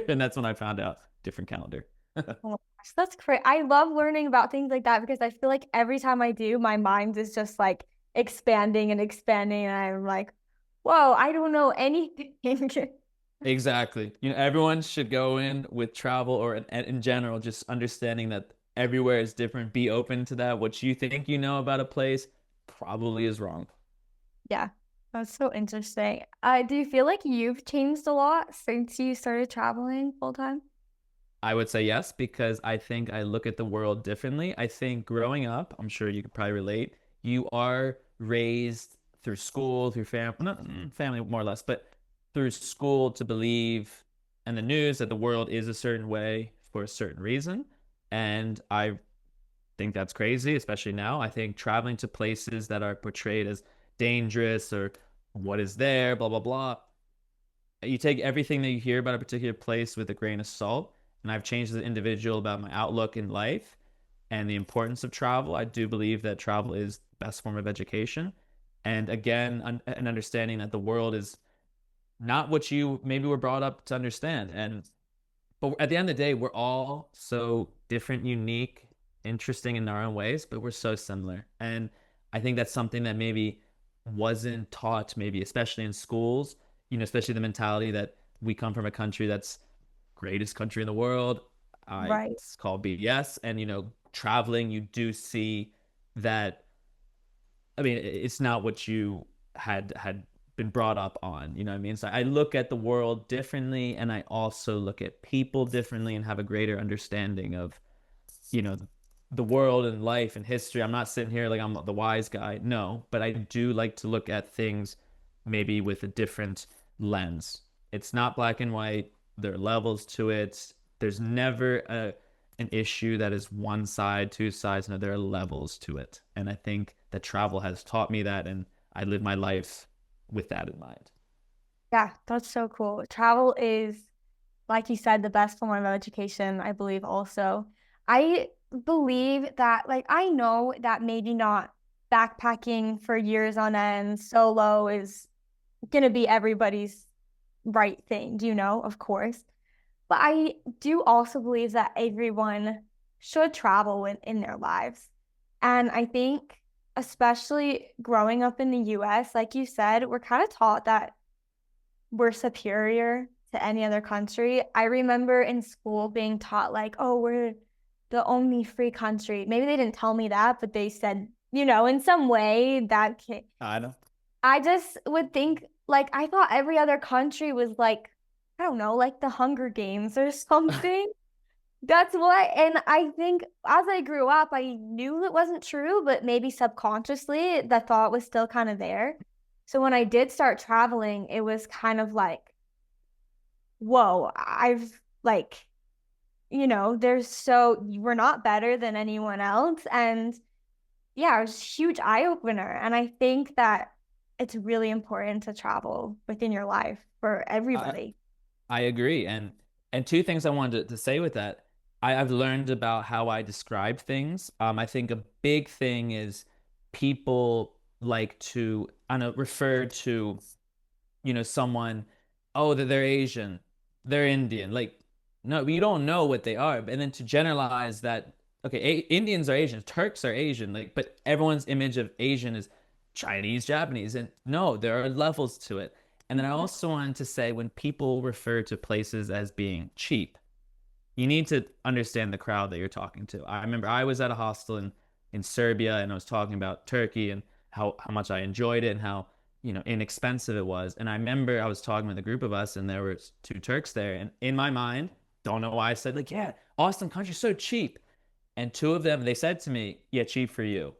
And that's when I found out different calendar. Oh my gosh, that's great. I love learning about things like that because I feel like every time I do, my mind is just like expanding and expanding, and I'm like, whoa, I don't know anything. Exactly. Everyone should go in with travel or in general, just understanding that everywhere is different. Be open to that. What you think you know about a place probably is wrong. Yeah, that's so interesting. Do you feel like you've changed a lot since you started traveling full time? I would say yes, because I think I look at the world differently. I think growing up, I'm sure you could probably relate, you are raised through school, through family, not family more or less, but through school to believe and the news that the world is a certain way for a certain reason. And I think that's crazy, especially now. I think traveling to places that are portrayed as dangerous or what is there, blah, blah, blah. You take everything that you hear about a particular place with a grain of salt. And I've changed as an individual about my outlook in life and the importance of travel. I do believe that travel is the best form of education. And again, an understanding that the world is not what you maybe were brought up to understand. But at the end of the day, we're all so different, unique, interesting in our own ways, but we're so similar. And I think that's something that maybe wasn't taught, maybe especially in schools, especially the mentality that we come from a country that's greatest country in the world. Right. It's called BS. And, traveling, you do see that. I mean, it's not what you had been brought up on, you know what I mean? So I look at the world differently, and I also look at people differently and have a greater understanding of, you know, the world and life and history. I'm not sitting here like I'm the wise guy. No, but I do like to look at things maybe with a different lens. It's not black and white. There are levels to it. There's never an issue that is one side, two sides. No, there are levels to it. And I think that travel has taught me that, and I live my life with that in mind. Yeah, that's so cool. Travel is, like you said, the best form of education, I believe also. I believe that, like, I know that maybe not backpacking for years on end solo is gonna be everybody's right thing, of course. But I do also believe that everyone should travel in their lives. And I think, especially growing up in the US, like you said, we're kind of taught that we're superior to any other country. I remember in school being taught, like, oh, we're the only free country. Maybe they didn't tell me that, but they said, in some way that I know. I just would think, like, I thought every other country was like, I don't know, like the Hunger Games or something. That's what, and I think as I grew up, I knew it wasn't true, but maybe subconsciously the thought was still kind of there. So when I did start traveling, it was kind of like, whoa, I've like, we're not better than anyone else. And yeah, it was a huge eye opener. And I think that it's really important to travel within your life for I, everybody. I agree. And two things I wanted to say with that. I've learned about how I describe things. I think a big thing is people like to, I know, refer to, someone, oh, that they're Asian, they're Indian. Like, no, you don't know what they are. And then to generalize that, okay, Indians are Asian, Turks are Asian, like, but everyone's image of Asian is Chinese, Japanese. And no, there are levels to it. And then I also wanted to say when people refer to places as being cheap, you need to understand the crowd that you're talking to. I remember I was at a hostel in Serbia, and I was talking about Turkey and how much I enjoyed it and how, inexpensive it was. And I remember I was talking with a group of us, and there was two Turks there. And in my mind, don't know why I said, like, yeah, Austin country's so cheap. And two of them, they said to me, yeah, cheap for you.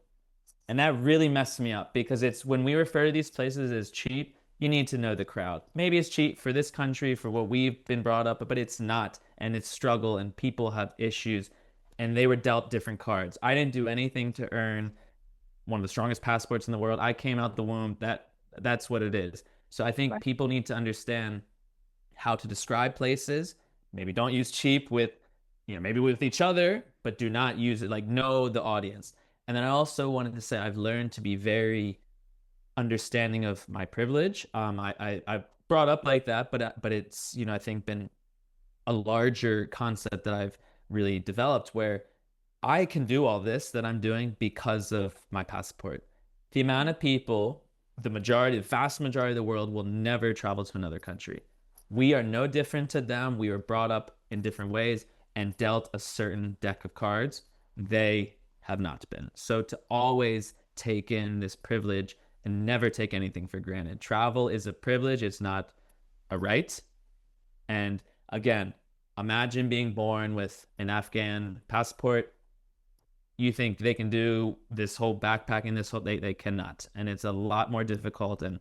And that really messed me up because it's when we refer to these places as cheap, you need to know the crowd. Maybe it's cheap for this country, for what we've been brought up, but it's not. And it's struggle, and people have issues, and they were dealt different cards. I didn't do anything to earn one of the strongest passports in the world. I came out the womb. That's what it is. So I think Right. people need to understand how to describe places. Maybe don't use cheap with, maybe with each other, but do not use it like know the audience. And then I also wanted to say I've learned to be very understanding of my privilege. I brought up like that, but it's I think been a larger concept that I've really developed where I can do all this that I'm doing because of my passport. The amount of people, the vast majority of the world will never travel to another country. We are no different to them. We were brought up in different ways and dealt a certain deck of cards. They have not been. So to always take in this privilege and never take anything for granted. Travel is a privilege, it's not a right. And again, imagine being born with an Afghan passport. You think they can do this whole backpacking, this whole they cannot. And it's a lot more difficult. And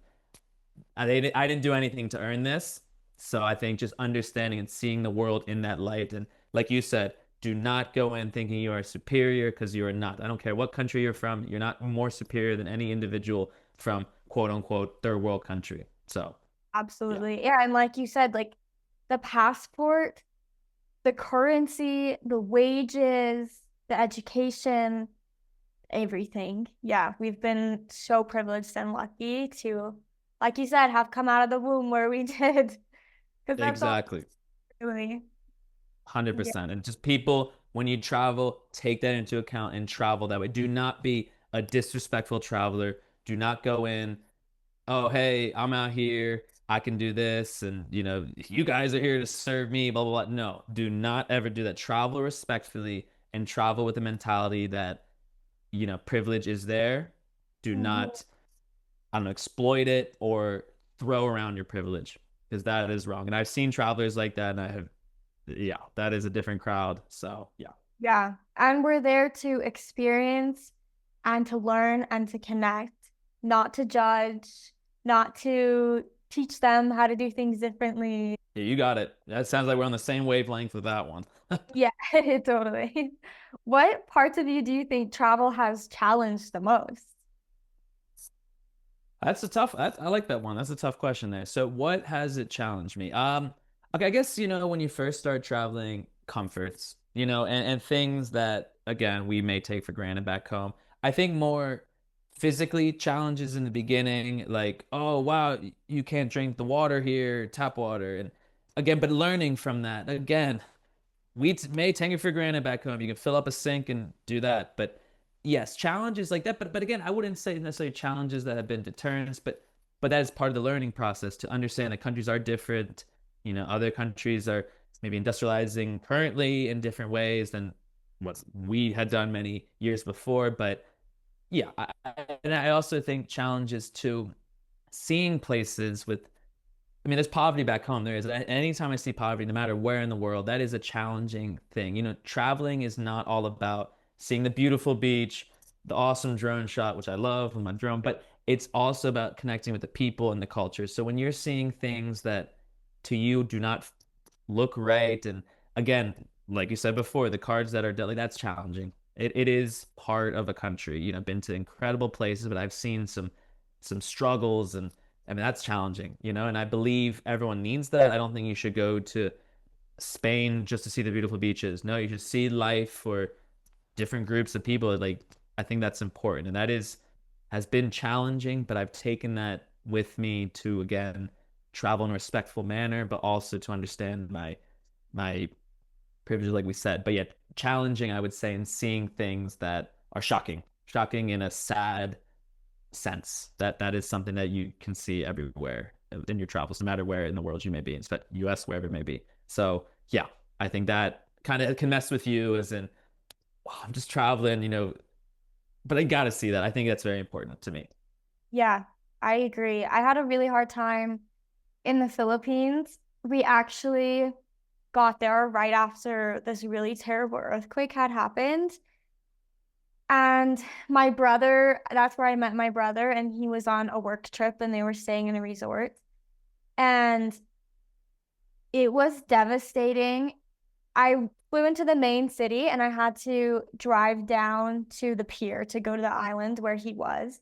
I didn't do anything to earn this. So I think just understanding and seeing the world in that light. And like you said, do not go in thinking you are superior because you are not. I don't care what country you're from. You're not more superior than any individual from quote unquote third world country. So yeah, Absolutely. Yeah, and like you said, like the passport, the currency, the wages, the education, everything. Yeah, we've been so privileged and lucky to, like you said, have come out of the womb where we did. Because that's all exactly. really. Yeah. 100%. And just people, when you travel, take that into account and travel that way. Do not be a disrespectful traveler. Do not go in, oh, hey, I'm out here. I can do this. And, you guys are here to serve me, blah, blah, blah. No, do not ever do that. Travel respectfully and travel with the mentality that, privilege is there. Do Mhm. not, I don't know, exploit it or throw around your privilege because that is wrong. And I've seen travelers like that, and yeah, that is a different crowd. So, yeah. Yeah. And we're there to experience and to learn and to connect, not to judge, not to teach them how to do things differently. Yeah, you got it. That sounds like we're on the same wavelength with that one. Yeah, totally. What parts of you do you think travel has challenged the most? I like that one. That's a tough question there. So what has it challenged me? Okay, I guess, when you first start traveling, comforts, and things that, again, we may take for granted back home. I think more physically challenges in the beginning, like, oh, wow, you can't drink the water here, tap water. And again, but learning from that, again, we may take it for granted back home. You can fill up a sink and do that. But yes, challenges like that. But again, I wouldn't say necessarily challenges that have been deterrents, but that is part of the learning process to understand that countries are different. Other countries are maybe industrializing currently in different ways than what we had done many years before. But yeah, and I also think challenges to seeing places with there's poverty back home. There is. Anytime I see poverty, no matter where in the world, that is a challenging thing. Traveling is not all about seeing the beautiful beach, the awesome drone shot, which I love with my drone, but it's also about connecting with the people and the culture. So when you're seeing things that to you do not look right, and again, like you said before, the cards that are deadly, that's challenging. It is part of a country. Been to incredible places, but I've seen some struggles and I mean, that's challenging, and I believe everyone needs that. I don't think you should go to Spain just to see the beautiful beaches. No, you should see life for different groups of people. Like, I think that's important. And that has been challenging, but I've taken that with me to, again, travel in a respectful manner, but also to understand my privilege, like we said. But yet, challenging, I would say, in seeing things that are shocking in a sad sense. That is something that you can see everywhere in your travels, no matter where in the world you may be, in US, wherever it may be. So yeah, I think that kind of can mess with you as in, wow, I'm just traveling, but I gotta see that. I think that's very important to me. Yeah, I agree. I had a really hard time in the Philippines. We actually got there right after this really terrible earthquake had happened. And my brother, that's where I met my brother, and he was on a work trip and they were staying in a resort. And it was devastating. I flew into the main city and I had to drive down to the pier to go to the island where he was.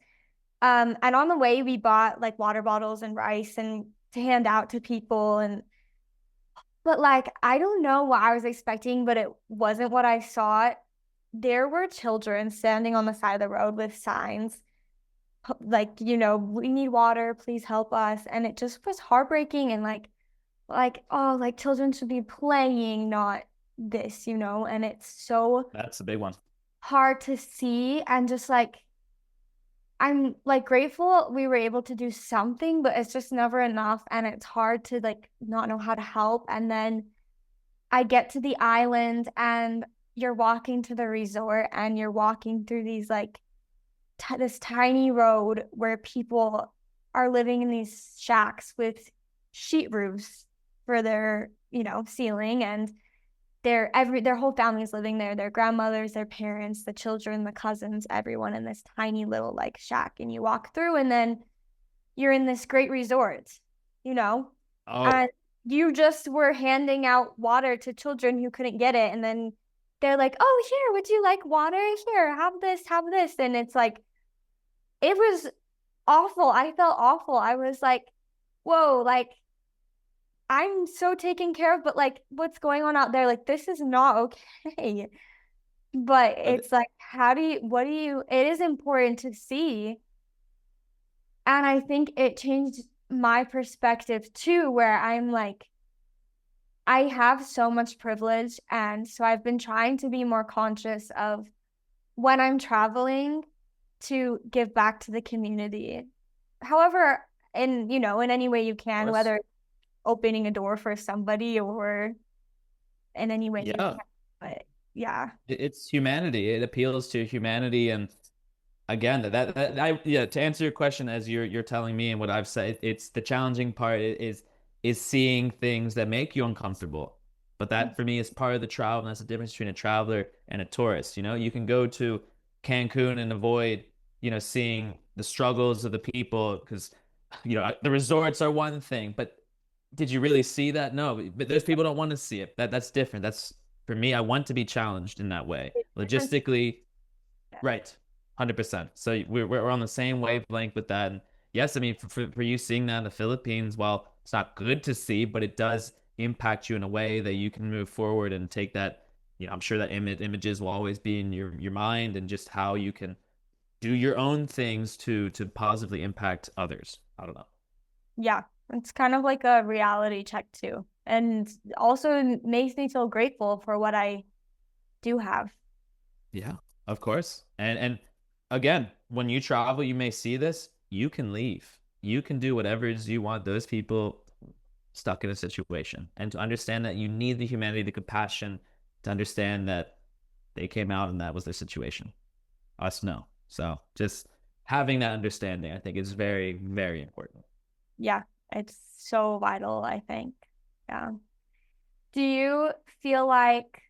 And on the way, we bought like water bottles and rice and to hand out to people. But like, I don't know what I was expecting, but it wasn't what I saw. There were children standing on the side of the road with signs like, we need water, please help us. And it just was heartbreaking and oh, like children should be playing, not this, and it's so That's a big one. hard to see and just like I'm like grateful we were able to do something, but it's just never enough and it's hard to like not know how to help. And then I get to the island and you're walking to the resort and you're walking through these like this tiny road where people are living in these shacks with sheet roofs for their ceiling, and their whole family is living there, their grandmothers, their parents, the children, the cousins, everyone in this tiny little like shack. And you walk through and then you're in this great resort, you know, Oh, and you just were handing out water to children who couldn't get it. And then they're like, oh, here, would you like water? Here, have this, have this. And it's like, it was awful. I felt awful. I was like, whoa, like I'm so taken care of, but like what's going on out there? Like this is not okay. But uh, it's like, it is important to see. And I think it changed my perspective too, where I'm like, I have so much privilege. And so I've been trying to be more conscious of when I'm traveling to give back to the community. However, in any way you of can, course. whether opening a door for somebody or in any way you Yeah. can. But yeah, It's humanity. It appeals to humanity, and again, yeah, to answer your question as you're telling me and what I've said, it's the challenging part is seeing things that make you uncomfortable. But that for me is part of the travel, and that's the difference between a traveler and a tourist. You can go to Cancun and avoid, seeing the struggles of the people because, the resorts are one thing, but did you really see that? No, but those people don't want to see it. That's different. That's for me. I want to be challenged in that way, it's different. logistically. Right. 100%. So we're on the same wavelength with that. And yes, I mean, for you seeing that in the Philippines, well, it's not good to see, but it does impact you in a way that you can move forward and take that. I'm sure that images will always be in your mind and just how you can do your own things to positively impact others. I don't know. Yeah, it's kind of like a reality check too. And also makes me feel grateful for what I do have. Yeah, of course. And again, when you travel, you may see this, you can leave. You can do whatever it is you want. Those people stuck in a situation. And to understand that you need the humanity, the compassion, to understand that they came out and that was their situation. Us no. So just having that understanding, I think is very, very important. Yeah, it's so vital, I think. Yeah. Do you feel like,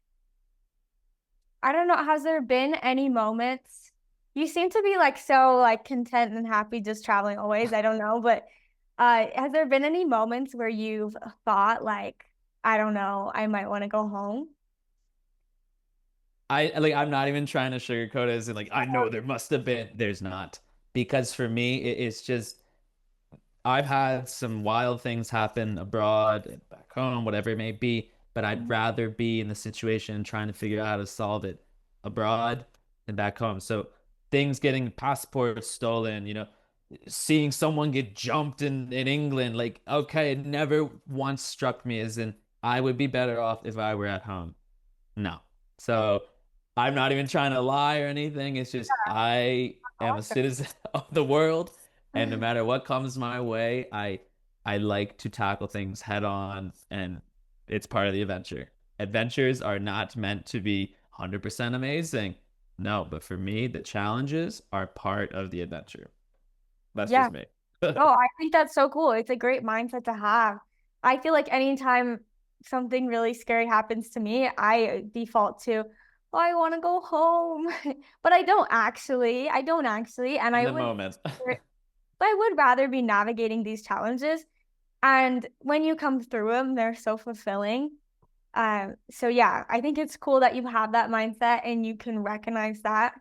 I don't know, has there been any moments? You seem to be like so like content and happy just traveling always. I don't know, but has there been any moments where you've thought like, I don't know, I might want to go home? I'm not even trying to sugarcoat it as in like I know there must have been. There's not. Because for me, it's just I've had some wild things happen abroad, back home, whatever it may be, but I'd rather be in the situation trying to figure out how to solve it abroad than back home. So things getting passports stolen, seeing someone get jumped in England, like, okay, it never once struck me as in I would be better off if I were at home. No. So I'm not even trying to lie or anything. It's just I am a citizen of the world, and no Awesome. matter what comes my way, I like to tackle things head on, and it's part of the adventure. Adventures are not meant to be 100% amazing. No, but for me, the challenges are part of the adventure. That's Yeah. just me. Oh, I think that's so cool. It's a great mindset to have. I feel like anytime something really scary happens to me, I default to, oh, I want to go home. But I don't actually. I don't actually. And In I the would, moment. but I would rather be navigating these challenges. And when you come through them, they're so fulfilling. So yeah, I think it's cool that you have that mindset and you can recognize that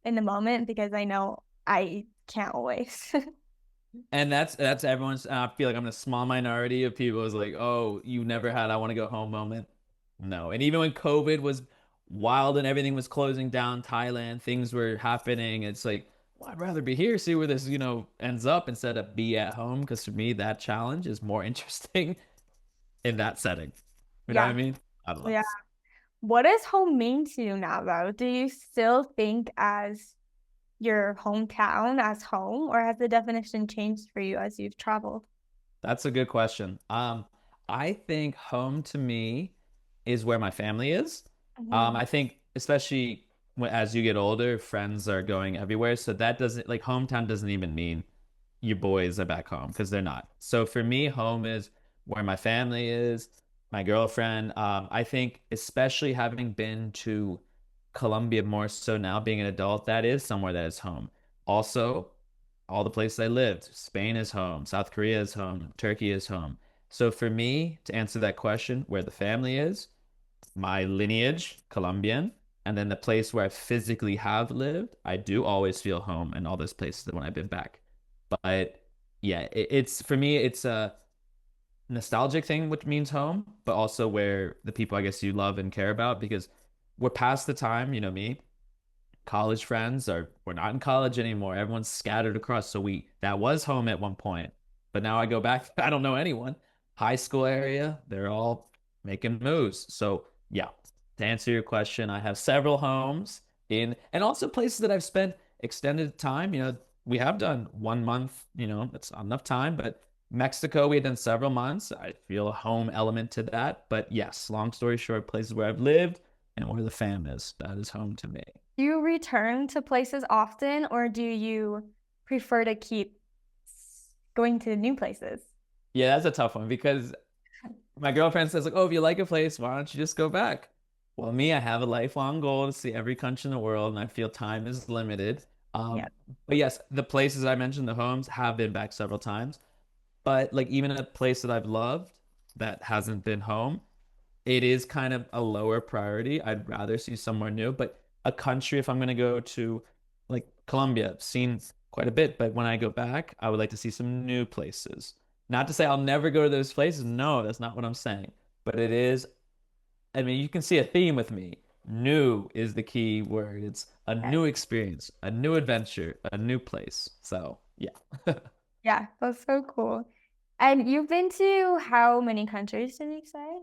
in the moment because I know I can't always. And that's everyone's. I feel like I'm in a small minority of people who's like, oh, you never had I want to go home moment. No. And even when COVID was wild and everything was closing down, Thailand, things were happening. It's like, well, I'd rather be here, see where this, ends up instead of be at home. Because for me, that challenge is more interesting in that setting. You know what I Yeah. mean? I don't know. Yeah. What does home mean to you now, though? Do you still think as your hometown as home, or has the definition changed for you as you've traveled? That's a good question. I think home to me is where my family is. Mhm. I think especially as you get older, friends are going everywhere. So that doesn't like hometown doesn't even mean your boys are back home because they're not. So for me, home is where my family is, my girlfriend. I think especially having been to Colombia more so now, being an adult, that is somewhere that is home. Also, all the places I lived, Spain is home, South Korea is home, Turkey is home. So for me, to answer that question, where the family is, my lineage, Colombian, and then the place where I physically have lived, I do always feel home in all those places when I've been back. But yeah, it's for me, it's a nostalgic thing, which means home, but also where the people I guess you love and care about because we're past the time, me, college friends are we're not in college anymore. Everyone's scattered across. So that was home at one point. But now I go back, I don't know anyone. High school area, they're all making moves. So yeah, to answer your question, I have several homes in and also places that I've spent extended time. We have done 1 month, that's enough time, but Mexico, we had done several months. I feel a home element to that. But yes, long story short, places where I've lived and where the fam is, that is home to me. Do you return to places often, or do you prefer to keep going to new places? Yeah, that's a tough one because my girlfriend says like, "Oh, if you like a place, why don't you just go back?" Well, me, I have a lifelong goal to see every country in the world, and I feel time is limited. Yeah. But yes, the places I mentioned, the homes, have been back several times. But like even a place that I've loved that hasn't been home, it is kind of a lower priority. I'd rather see somewhere new, but a country, if I'm going to go to like Colombia, I've seen quite a bit, but when I go back, I would like to see some new places. Not to say I'll never go to those places. No, that's not what I'm saying. But it is, I mean, you can see a theme with me. New is the key word. It's a Okay. new experience, a new adventure, a new place. So, yeah. Yeah, that's so cool. And you've been to how many countries did you say?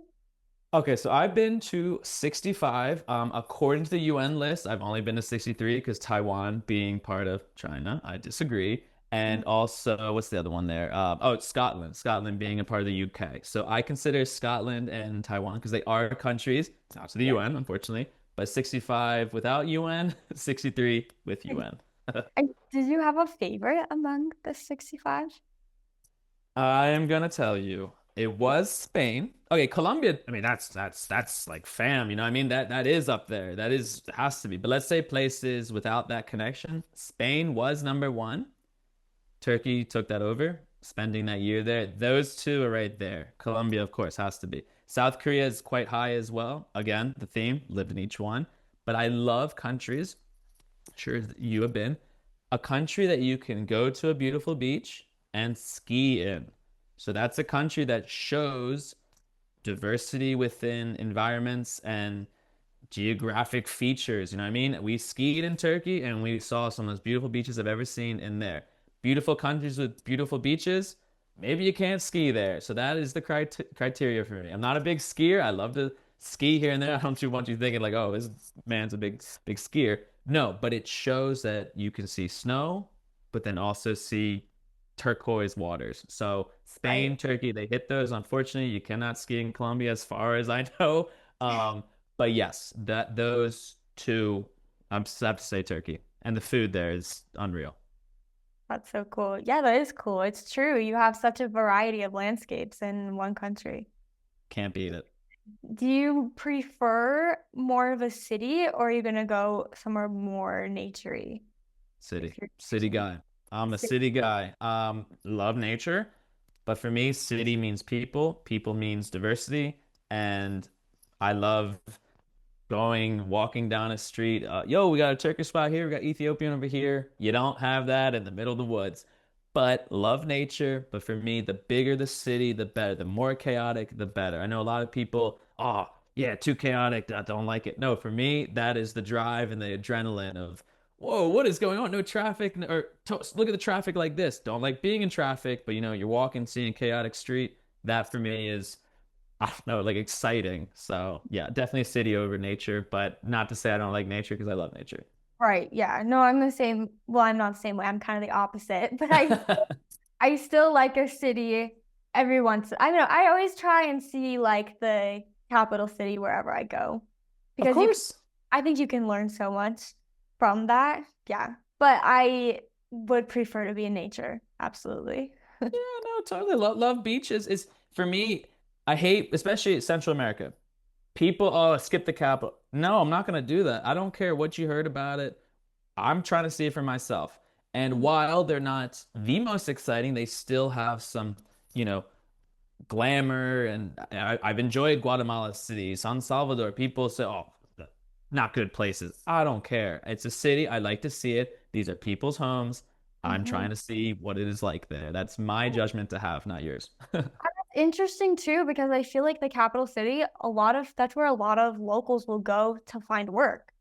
Okay, so I've been to 65. According to the UN list, I've only been to 63 because Taiwan being part of China, I disagree. And also, what's the other one there? Oh, it's Scotland. Scotland being a part of the UK. So I consider Scotland and Taiwan because they are countries, not to the Yeah. UN, unfortunately, but 65 without UN, 63 with And UN. and did you have a favorite among the 65? I am gonna tell you, it was Spain. Okay, Colombia. I mean, that's like fam. You know, what I mean that is up there. That is has to be. But let's say places without that connection. Spain was number one. Turkey took that over, spending that year there. Those two are right there. Colombia, of course, has to be. South Korea is quite high as well. Again, the theme, lived in each one. But I love countries sure you have been, a country that you can go to a beautiful beach and ski in. So that's a country that shows diversity within environments and geographic features. You know what I mean? We skied in Turkey and we saw some of those beautiful beaches I've ever seen in there. Beautiful countries with beautiful beaches. Maybe you can't ski there. So that is the criteria for me. I'm not a big skier. I love to ski here and there. I don't want you thinking like, oh, this man's a big skier. No, but it shows that you can see snow, but then also see turquoise waters. So Right. Spain, Turkey, they hit those. Unfortunately, you cannot ski in Colombia as far as I know. But yes, that those two, I'm have to say Turkey, and the food there is unreal. That's so cool. Yeah, that is cool. It's true. You have such a variety of landscapes in one country. Can't beat it. Do you prefer more of a city or are you gonna go somewhere more naturey if City, you're city choosing? guy. I'm a City. city guy. Love nature, but for me, city means people. People means diversity, and I love going walking down a street. Yo, we got a Turkish spot here. We got Ethiopian over here. You don't have that in the middle of the woods. But love nature. But for me, the bigger the city, the better. The more chaotic, the better. I know a lot of people, oh, yeah, too chaotic. I don't like it. No, for me, that is the drive and the adrenaline of, whoa, what is going on? No traffic. Or look at the traffic like this. Don't like being in traffic, but you're walking, seeing a chaotic street. That for me is I don't know, like exciting. So yeah, definitely city over nature, but not to say I don't like nature because I love nature. Right. Yeah. No, I'm the same. Well, I'm not the same way. I'm kind of the opposite, but I still like a city every once. I don't know. I always try and see like the capital city wherever I go Of because course. I think you can learn so much from that. Yeah. But I would prefer to be in nature. Absolutely. Yeah, no, totally. Love beaches is for me, I hate, especially Central America. People, oh, skip the capital. No, I'm not gonna do that. I don't care what you heard about it. I'm trying to see it for myself. And while they're not the most exciting, they still have some, you know, glamour, and I've enjoyed Guatemala City, San Salvador. People say, "Oh, not good places." I don't care. It's a city. I like to see it. These are people's homes. I'm Mhm. trying to see what it is like there. That's my judgment to have, not yours. Interesting too, because I feel like the capital city, that's where a lot of locals will go to find work.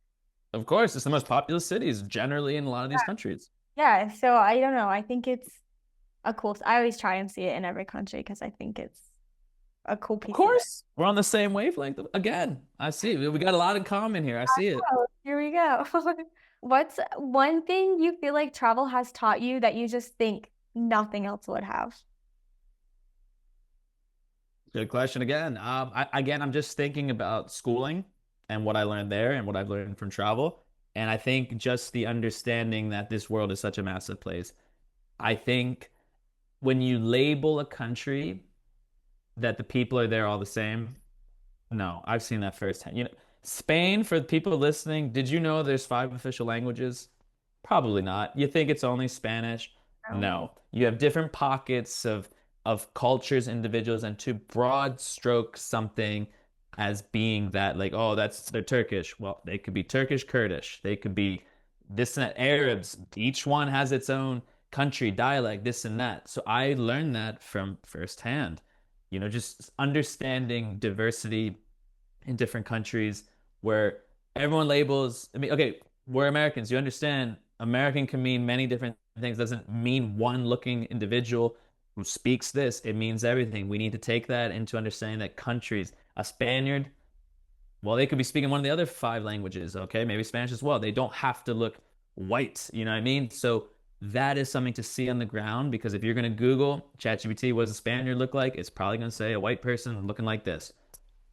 Of course, it's the most populous cities generally in a lot of these countries. Yeah, so I don't know. I think it's I always try and see it in every country because I think it's a cool Of piece of it. course, we're on the same wavelength. Again, I see it. We got a lot in common here. I see it. Oh, here we go. What's one thing you feel like travel has taught you that you just think nothing else would have? Good question again. I'm just thinking about schooling and what I learned there and what I've learned from travel. And I think just the understanding that this world is such a massive place. I think when you label a country that the people are there all the same, no, I've seen that firsthand. Spain, for the people listening, did you know there's five official languages? Probably not. You think it's only Spanish? No. No. You have different pockets of cultures, individuals, and to broad stroke something as being that, like, oh, they're Turkish. Well, they could be Turkish Kurdish. They could be this and that Arabs. Each one has its own country, dialect, this and that. So I learned that from firsthand. Just understanding diversity in different countries where everyone labels, I mean, okay, we're Americans. You understand American can mean many different things. It doesn't mean one looking individual who speaks this. It means everything. We need to take that into understanding that countries, a Spaniard, well, they could be speaking one of the other five languages, okay? Maybe Spanish as well. They don't have to look white, you know what I mean? So that is something to see on the ground because if you're going to Google ChatGPT, what does a Spaniard look like? It's probably going to say a white person looking like this.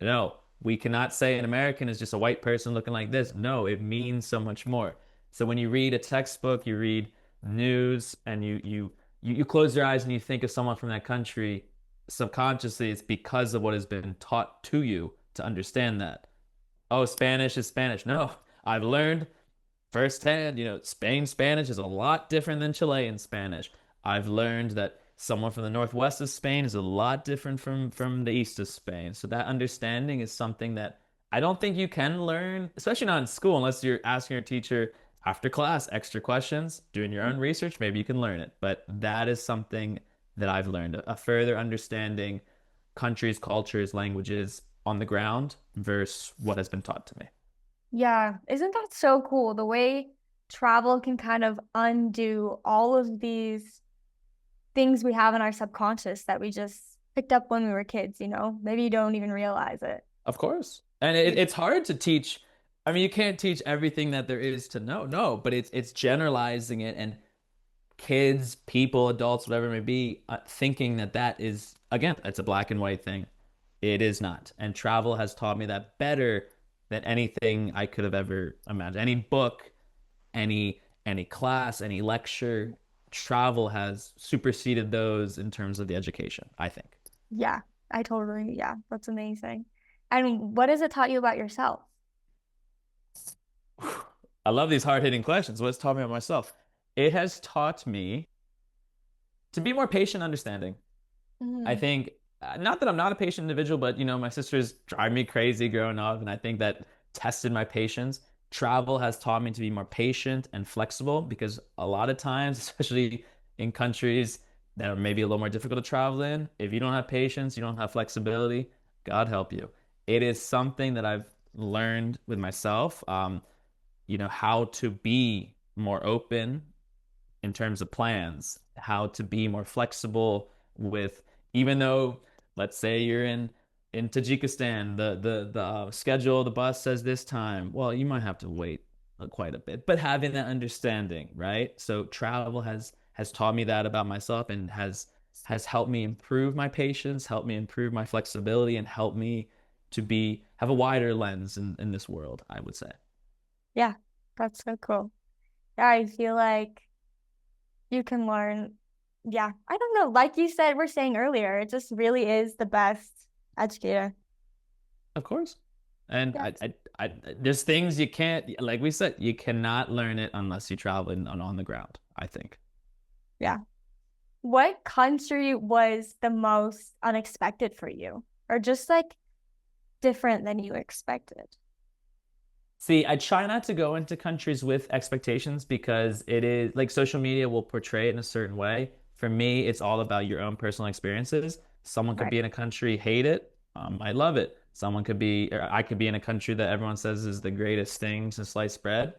No, we cannot say an American is just a white person looking like this. No, it means so much more. So when you read a textbook, you read news, and you close your eyes and you think of someone from that country, subconsciously, it's because of what has been taught to you to understand that. Oh, Spanish is Spanish. No, I've learned firsthand, Spain Spanish is a lot different than Chilean Spanish. I've learned that someone from the northwest of Spain is a lot different from the east of Spain. So that understanding is something that I don't think you can learn, especially not in school, unless you're asking your teacher after class extra questions, doing your own research, maybe you can learn it. But that is something that I've learned, a further understanding countries, cultures, languages on the ground versus what has been taught to me. Yeah, isn't that so cool? The way travel can kind of undo all of these things we have in our subconscious that we just picked up when we were kids, you know? Maybe you don't even realize it. Of course. And it's hard to teach. I mean, you can't teach everything that there is to know. No, but it's generalizing it and kids, people, adults, whatever it may be, thinking that that is, again, it's a black and white thing. It is not. And travel has taught me that better than anything I could have ever imagined. Any book, any class, any lecture, travel has superseded those in terms of the education, I think. Yeah, I totally, yeah, that's amazing. And what has it taught you about yourself? I love these hard-hitting questions. What's taught me about myself? It has taught me to be more patient, understanding. I Mm, think not that I'm not a patient individual, but my sisters drive me crazy growing up, and I think that tested my patience. Travel has taught me to be more patient and flexible because a lot of times, especially in countries that are maybe a little more difficult to travel in, if you don't have patience, you don't have flexibility, God help you. It is something that I've learned with myself, how to be more open in terms of plans, how to be more flexible with even though let's say you're in Tajikistan, the schedule, the bus says this time. Well, you might have to wait quite a bit, but having that understanding, right? So travel has taught me that about myself and has helped me improve my patience, helped me improve my flexibility, and helped me to be have a wider lens in this world, I would say. yeah, that's so cool. Yeah, I feel like you can learn. Yeah, I don't know. Like you said, we're saying earlier, it just really is the best educator. Of course. And Yeah. there's things you can't, like we said, you cannot learn it unless you travel on the ground, I think. Yeah. What country was the most unexpected for you? Or just like different than you expected? See, I try not to go into countries with expectations because it is like social media will portray it in a certain way. For me, it's all about your own personal experiences. Someone could Right. be in a country, hate it. I love it. Someone could be, or I could be in a country that everyone says is the greatest thing since sliced bread.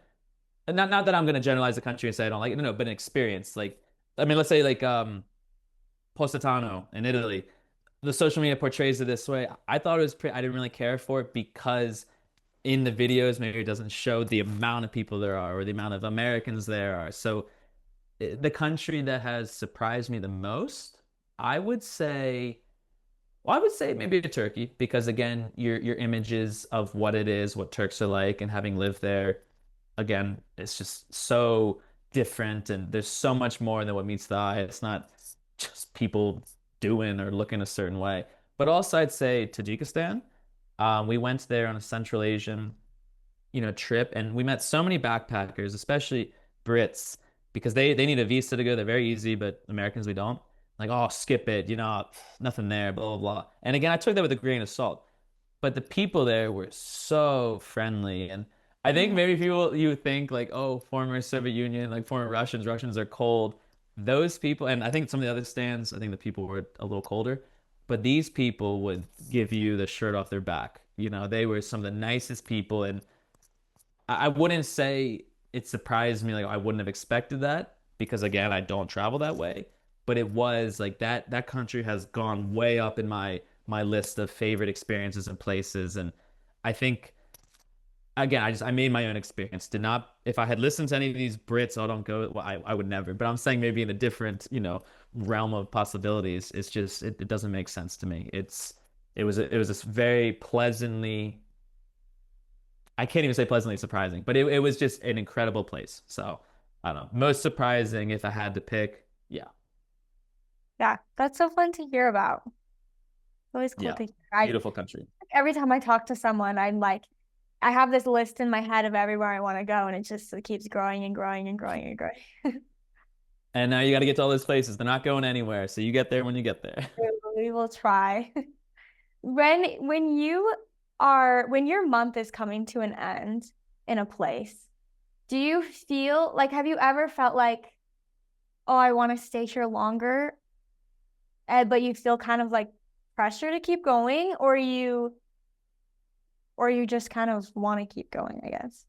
And not that I'm going to generalize the country and say I don't like it. No, no, but an experience. Like, I mean, let's say like Positano in Italy. The social media portrays it this way. I thought it was pretty, I didn't really care for it because in the videos, maybe it doesn't show the amount of people there are or the amount of Americans there are. So the country that has surprised me the most, I would say, well, I would say maybe Turkey because again, your images of what it is, what Turks are like, and having lived there, again, it's just so different, and there's so much more than what meets the eye. It's not just people doing or looking a certain way. But also, I'd say Tajikistan. We went there on a Central Asian, trip, and we met so many backpackers, especially Brits, because they need a visa to go. They're very easy, but Americans we don't. Like, oh, skip it, nothing there, blah blah blah. And again, I took that with a grain of salt. But the people there were so friendly, and I think Mm, maybe people you think like, oh, former Soviet Union, like former Russians are cold. Those people, and I think some of the other stands, I think the people were a little colder, but these people would give you the shirt off their back. They were some of the nicest people, and I wouldn't say it surprised me. Like I wouldn't have expected that because again, I don't travel that way. But it was like that country has gone way up in my list of favorite experiences and places. And I think again, I made my own experience. Did not if I had listened to any of these Brits, oh don't go, well, I would never. But I'm saying maybe in a different, realm of possibilities. It's just it doesn't make sense to me. It was this very pleasantly I can't even say pleasantly surprising, but it was just an incredible place. So I don't know. Most surprising if I had to pick. Yeah. yeah, that's so fun to hear about. It's always cool Yeah. to hear. I Beautiful country. every time I talk to someone, I'm like, I have this list in my head of everywhere I want to go, and it keeps growing and growing and growing and growing. And now you got to get to all those places. They're not going anywhere. So you get there when you get there. We will try. When your month is coming to an end in a place, do you feel like have you ever felt like, oh, I want to stay here longer, but you feel kind of like pressure to keep going, or you just kind of want to keep going, I guess.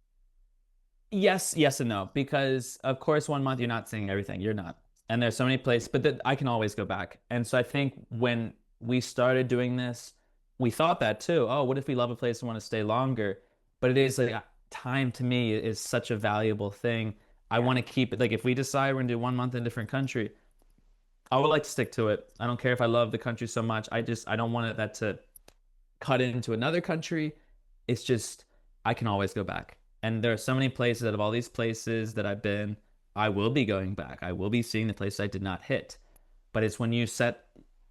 Yes, yes and no. Because of course, one month you're not seeing everything. You're not. And there's so many places, but I can always go back. And so I think when we started doing this, we thought that too. Oh, what if we love a place and want to stay longer? But it is like time to me is such a valuable thing. I Yeah. want to keep it. Like if we decide we're gonna do one month in a different country, I would like to stick to it. I don't care if I love the country so much. I don't want that to cut into another country. It's just I can always go back. And there are so many places out of all these places that I've been, I will be going back. I will be seeing the places I did not hit. But it's when you set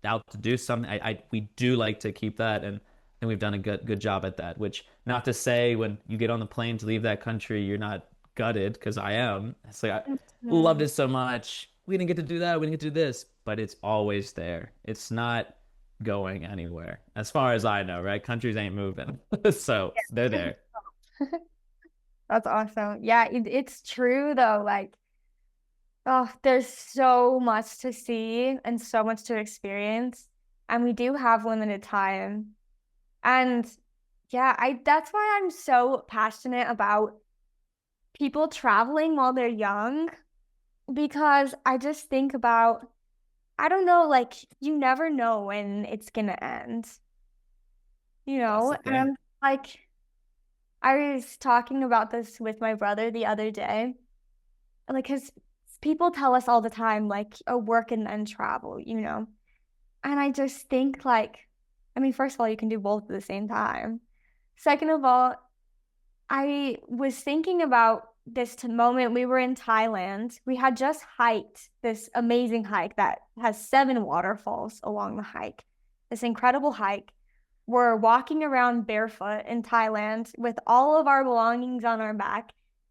out to do something, I we do like to keep that. And and we've done a good job at that. Which, not to say when you get on the plane to leave that country, you're not gutted, because I am. It's like I loved Mhm. it so much. We didn't get to do that. We didn't get to do this, but it's always there. It's not going anywhere, as far as I know, right? Countries ain't moving, so they're there. That's awesome. Yeah, it's true though. Like, oh, there's so much to see and so much to experience, and we do have limited time. And yeah, I that's why I'm so passionate about people traveling while they're young because I just think about, I don't know, like you never know when it's gonna end, you That's know? the And thing. I'm like, I was talking about this with my brother the other day, like, because people tell us all the time, like, oh, work and then travel, you know? And I just think, like, I mean, first of all, you can do both at the same time. Second of all, I was thinking about this moment. We were in Thailand. We had just hiked this amazing hike that has 7 waterfalls along the hike. This incredible hike. We're walking around barefoot in Thailand with all of our belongings on our back.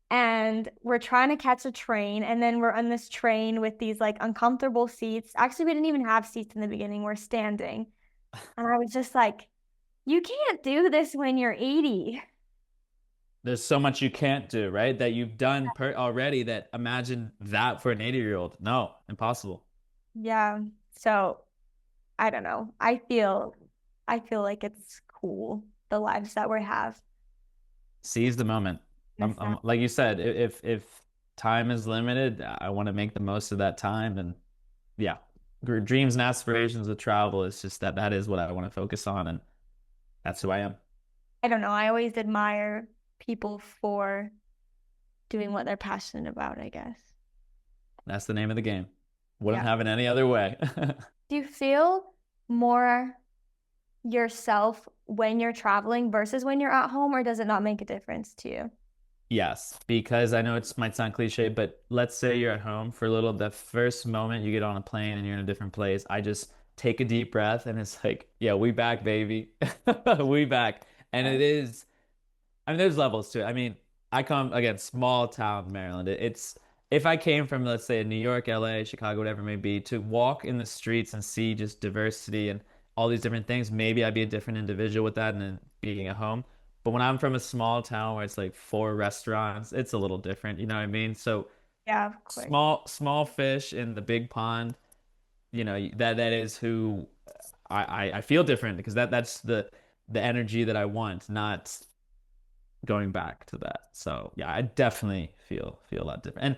And we're trying to catch a train. And then we're on this train with these like uncomfortable seats. Actually, we didn't even have seats in the beginning. We're standing. And I was just like, you can't do this when you're 80. There's so much you can't do, right? That you've done already, that imagine that for an 80-year-old. No, impossible. Yeah. So I don't know. I feel like it's cool, the lives that we have. Seize the moment. Miss that. Like you said, if time is limited, I want to make the most of that time. And yeah, dreams and aspirations of travel is just that is what I want to focus on, and that's who I am. I don't know. I always admire people for doing what they're passionate about, I guess. That's the name of the game. Wouldn't Yeah. have it any other way. Do you feel more yourself when you're traveling versus when you're at home, or does it not make a difference to you? Yes, because I know it might sound cliche, but let's say you're at home for a little, the first moment you get on a plane and you're in a different place, I just take a deep breath and it's like, yeah, we back, baby. We back. And Yeah. it is, I mean, there's levels to it. I mean, I come again, small town Maryland. It's if I came from, let's say, New York, LA, Chicago, whatever it may be, to walk in the streets and see just diversity and all these different things, maybe I'd be a different individual with that and then being at home. But when I'm from a small town where it's like 4 restaurants, it's a little different. You know what I mean? So Yeah, of course. small fish in the big pond, that is who I feel different, because that's the energy that I want, not going back to that. So yeah, I definitely feel a lot different.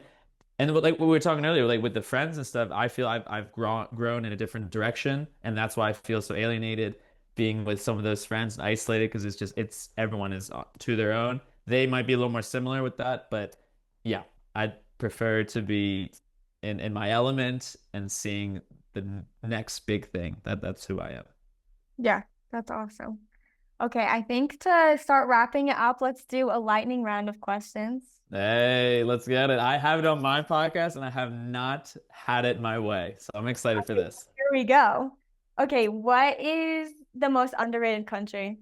And like what we were talking earlier, like with the friends and stuff, I feel I've grown in a different direction, and that's why I feel so alienated being with some of those friends and isolated, because it's everyone is to their own. They might be a little more similar with that, but yeah, I'd prefer to be in my element and seeing the next big thing. That's who I am. Yeah, that's awesome. Okay, I think to start wrapping it up, let's do a lightning round of questions. Hey, let's get it. I have it on my podcast and I have not had it my way. So I'm excited for Okay, this. here we go. Okay, what is the most underrated country?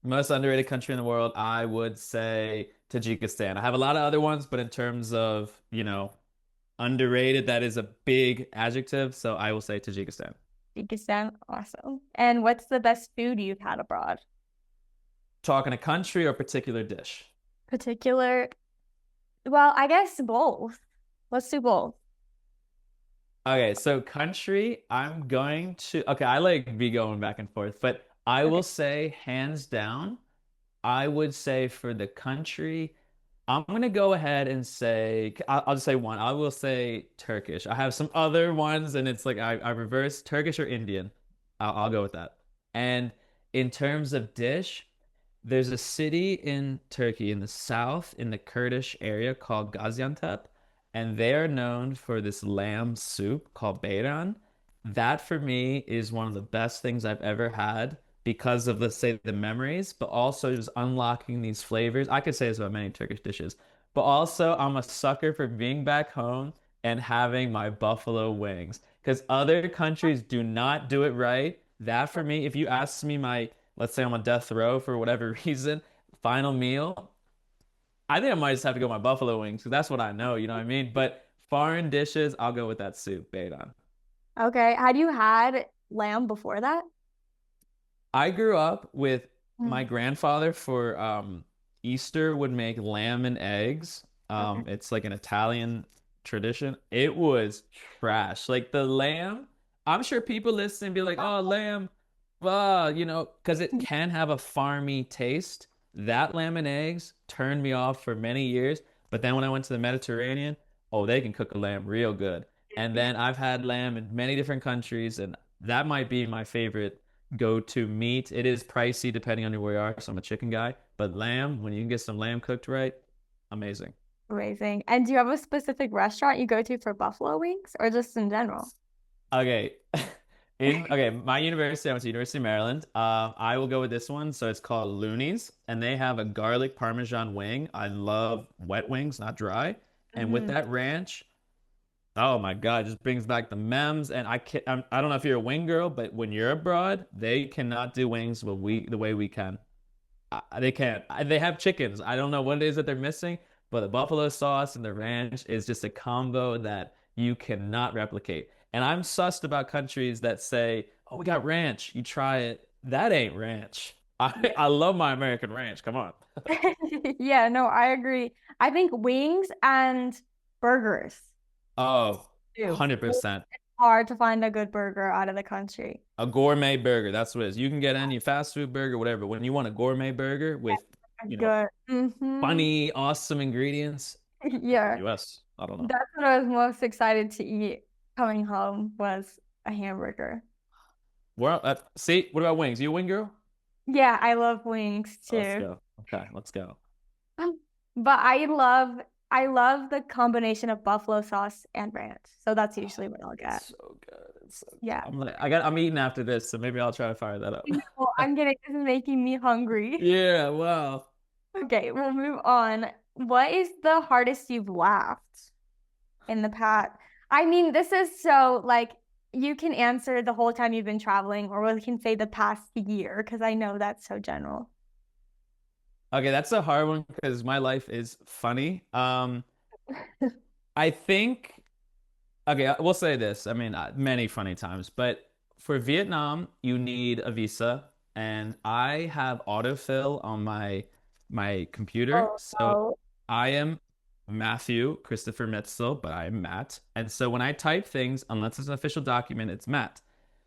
Most underrated country in the world, I would say Tajikistan. I have a lot of other ones, but in terms of, underrated, that is a big adjective. So I will say Tajikistan. Uzbekistan, awesome. And what's the best food you've had abroad? Talking a country or particular dish? Particular, well, I guess both. Let's do both. Okay, so country, okay, I like be going back and forth, but I Okay. will say hands down, I would say for the country, I'm gonna go ahead and say I'll just say one. I will say Turkish. I have some other ones, and it's like I reverse Turkish or Indian. I'll go with that. And in terms of dish, there's a city in Turkey in the south, in the Kurdish area, called Gaziantep, and they are known for this lamb soup called beiran. That for me is one of the best things I've ever had, because of, let's say, the memories, but also just unlocking these flavors. I could say this about many Turkish dishes, but also I'm a sucker for being back home and having my buffalo wings, because other countries do not do it right. That for me, if you ask me my let's say I'm on death row for whatever reason, final meal, I think I might just have to go with my buffalo wings because that's what I know, you know what I mean? But foreign dishes, I'll go with that soup, bait on. Okay. Had you had lamb before that? I grew up with my Mm. grandfather for Easter would make lamb and eggs. Okay. It's like an Italian tradition. It was trash. Like the lamb, I'm sure people listening be like, "Oh, lamb, because it can have a farmy taste." That lamb and eggs turned me off for many years. But then when I went to the Mediterranean, oh, they can cook a lamb real good. And then I've had lamb in many different countries, and that might be my favorite go-to meat. It is pricey depending on where you are, so I'm a chicken guy. But lamb, when you can get some lamb cooked right, amazing. Amazing. And do you have a specific restaurant you go to for buffalo wings or just in general? Okay. My university, I went to University of Maryland. I will go with this one. So it's called Looney's, and they have a garlic parmesan wing. I love wet wings, not dry. And with Mhm. that ranch, oh my God, it just brings back the memes. And I don't know if you're a wing girl, but when you're abroad, they cannot do wings the way we can. They can't. They have chickens. I don't know what it is that they're missing, but the buffalo sauce and the ranch is just a combo that you cannot replicate. And I'm sussed about countries that say, "Oh, we got ranch. You try it." That ain't ranch. I love my American ranch. Come on. Yeah, no, I agree. I think wings and burgers Oh, too. 100%. Hard to find a good burger out of the country. A gourmet burger. That's what it is. You can get any fast food burger, whatever. But when you want a gourmet burger with, you know, Good. Hmm. funny, awesome ingredients, Yeah, US. I don't know. that's what I was most excited to eat coming home was a hamburger. Well, see, what about wings? You a wing girl? Yeah, I love wings Let's too. go. Okay, let's go. But I love the combination of buffalo sauce and ranch. So that's usually what I'll It's get. so good. It's so good. Yeah. I'm eating after this, so maybe I'll try to fire that up. Well, this is making me hungry. Yeah, well. Okay, we'll move on. What is the hardest you've laughed in the past? I mean, this is so like you can answer the whole time you've been traveling, or we can say the past year, because I know that's so general. Okay, that's a hard one because my life is funny. I think okay, we'll say this. I mean, many funny times, but for Vietnam, you need a visa, and I have autofill on my computer. Oh, So no. I am Matthew Christopher Mitzel, but I am Matt. And so when I type things, unless it's an official document, it's Matt.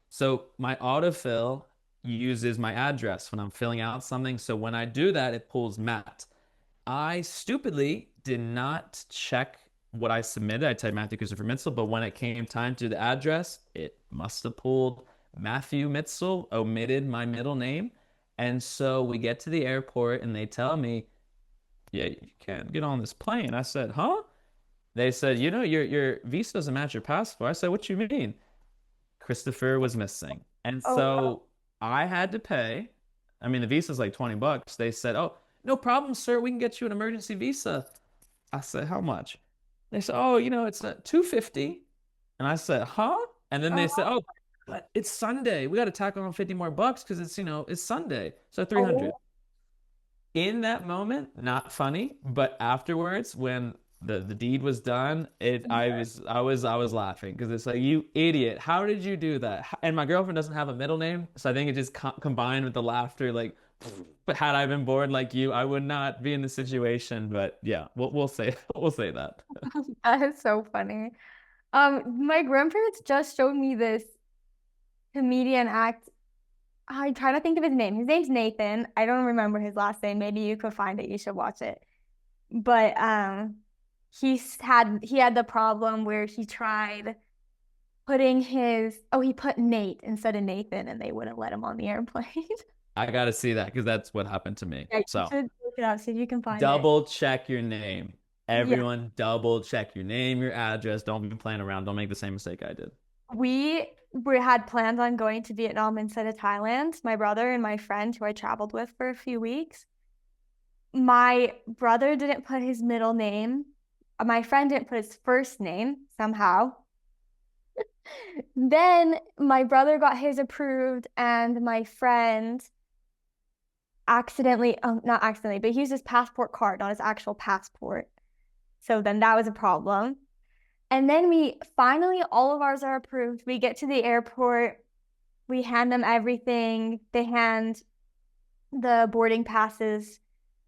So my autofill uses my address when I'm filling out something. So when I do that, it pulls Matt. I stupidly did not check what I submitted. I typed Matthew Christopher Mitzel, but when it came time to the address, it must have pulled Matthew Mitzel, omitted my middle name. And so we get to the airport and they tell me, yeah, you can't get on this plane. I said, huh? They said, your visa doesn't match your passport. I said, what you mean? Christopher was missing. And Oh, wow. so I had to pay. I mean, the visa's like 20 bucks. They said, oh, no problem, sir. We can get you an emergency visa. I said, how much? They said, oh, it's 250. And I said, huh? And then they said, Oh, oh, but it's Sunday. We got to tack on 50 more bucks because it's Sunday. So 300. oh, In that moment, not funny, but afterwards, when the deed was done, it I was laughing because it's like, you idiot, how did you do that? And my girlfriend doesn't have a middle name, so I think it just combined with the laughter. Like, but had I been bored like you, I would not be in the situation. But yeah, we'll say we'll say that. that is so funny. My grandparents just showed me this comedian act. I try to think of his name. His name's Nathan. I don't remember his last name. Maybe you could find it. You should watch it. But he had the problem where he tried he put Nate instead of Nathan and they wouldn't let him on the airplane. I gotta see that because that's what happened to me. Yeah, you So should look it up, see if you can find it. double check your name. Yeah. Everyone, double check your name, your address. Don't be playing around. Don't make the same mistake I did. We had plans on going to Vietnam instead of Thailand, my brother and my friend who I traveled with for a few weeks. My brother didn't put his middle name. My friend didn't put his first name somehow. Then my brother got his approved, and my friend accidentally, not accidentally, but he used his passport card, not his actual passport. So then that was a problem. And then we finally, all of ours are approved. We get to the airport, we hand them everything. They hand the boarding passes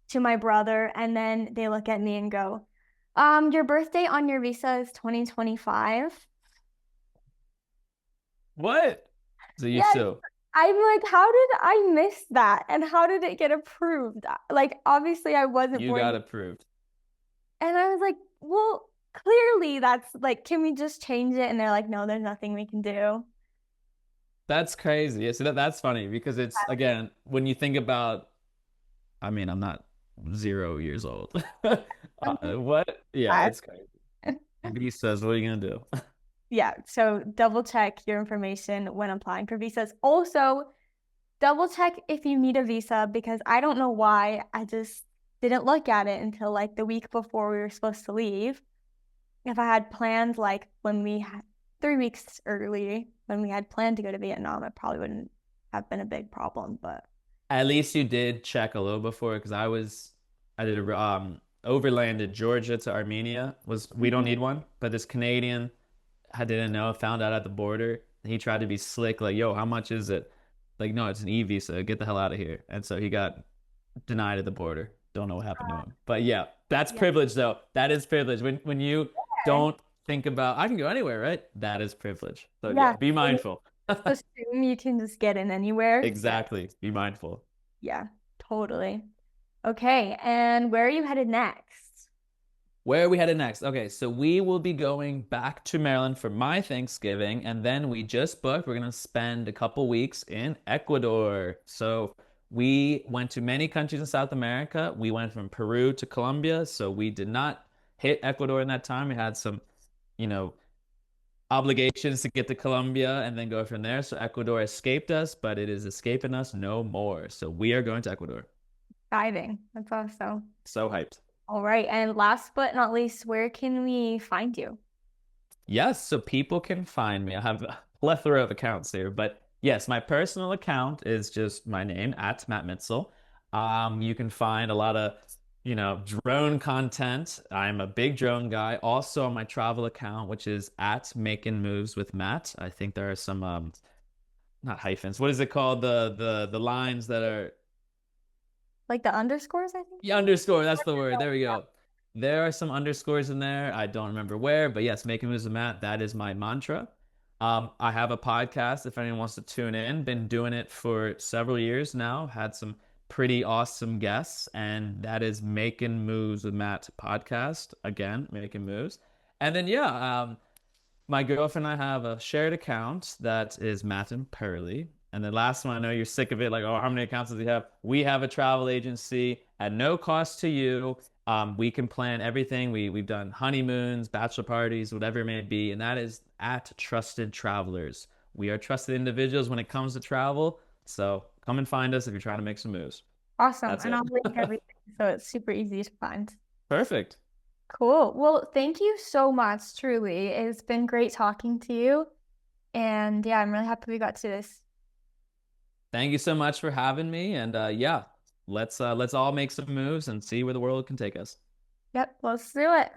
to my brother, and then they look at me and go, your birthday on your visa is 2025. What? So you Yeah, so I'm like, how did I miss that? And how did it get approved? Like, obviously, I wasn't you born. got approved. And I was like, well, clearly that's like, can we just change it? And they're like, no, there's nothing we can do. That's crazy. Yeah, so that's funny because it's again, when you think about, I mean, I'm not 0 years old. What? Yeah, it's crazy. Visas, what are you gonna do? Yeah, so double check your information when applying for visas. Also, double check if you need a visa because I don't know why. I just didn't look at it until like the week before we were supposed to leave. If I had planned like when we had 3 weeks early, when we had planned to go to Vietnam, it probably wouldn't have been a big problem. But At least you did check a little before because I did a overlanded Georgia to Armenia. Was we don't need one, but this Canadian I didn't know, found out at the border. He tried to be slick, like, yo, how much is it? Like, no, it's an e-visa. Get the hell out of here. And so he got denied at the border. Don't know what happened to him. But yeah, that's yeah, privilege though. That is privilege. When you don't think about I can go anywhere, right? That is privilege. So yeah, yeah. be mindful. Just assume you can just get in anywhere. Exactly. Be mindful. Yeah, totally. Okay, and where are you headed next? Where are we headed next? Okay, so we will be going back to Maryland for my Thanksgiving, and then we just booked. We're gonna spend a couple weeks in Ecuador. So we went to many countries in South America. We went from Peru to Colombia, so we did not hit Ecuador in that time. We had some, you know, obligations to get to Colombia and then go from there. So Ecuador escaped us, but it is escaping us no more. So we are going to Ecuador. Diving. That's awesome. So hyped. All right, and last but not least, where can we find you? Yes, so people can find me. I have a plethora of accounts here, but yes, my personal account is just my name at Matt Mitzel. You can find a lot of, drone content. I'm a big drone guy. Also on my travel account, which is at Making Moves with Matt. I think there are some not hyphens. What is it called? The lines that are Like the underscores, I think. yeah, underscore. That's the word. There we go. There are some underscores in there. I don't remember where, but yes, making moves with Matt. That is my mantra. I have a podcast if anyone wants to tune in. Been doing it for several years now. Had some pretty awesome guests, and that is Making Moves with Matt podcast. Again, making moves. And then yeah, my girlfriend and I have a shared account that is Matt and Pearly. And the last one, I know you're sick of it. Like, oh, how many accounts does he have? We have a travel agency at no cost to you. We can plan everything. We've done honeymoons, bachelor parties, whatever it may be, and that is at Trusted Travelers. We are trusted individuals when it comes to travel. So come and find us if you're trying to make some moves. Awesome. That's And it. I'll link everything so it's super easy to find. Perfect. Cool. Well, thank you so much, truly. It's been great talking to you. And yeah, I'm really happy we got to this. Thank you so much for having me. And yeah, let's all make some moves and see where the world can take us. Yep, let's do it.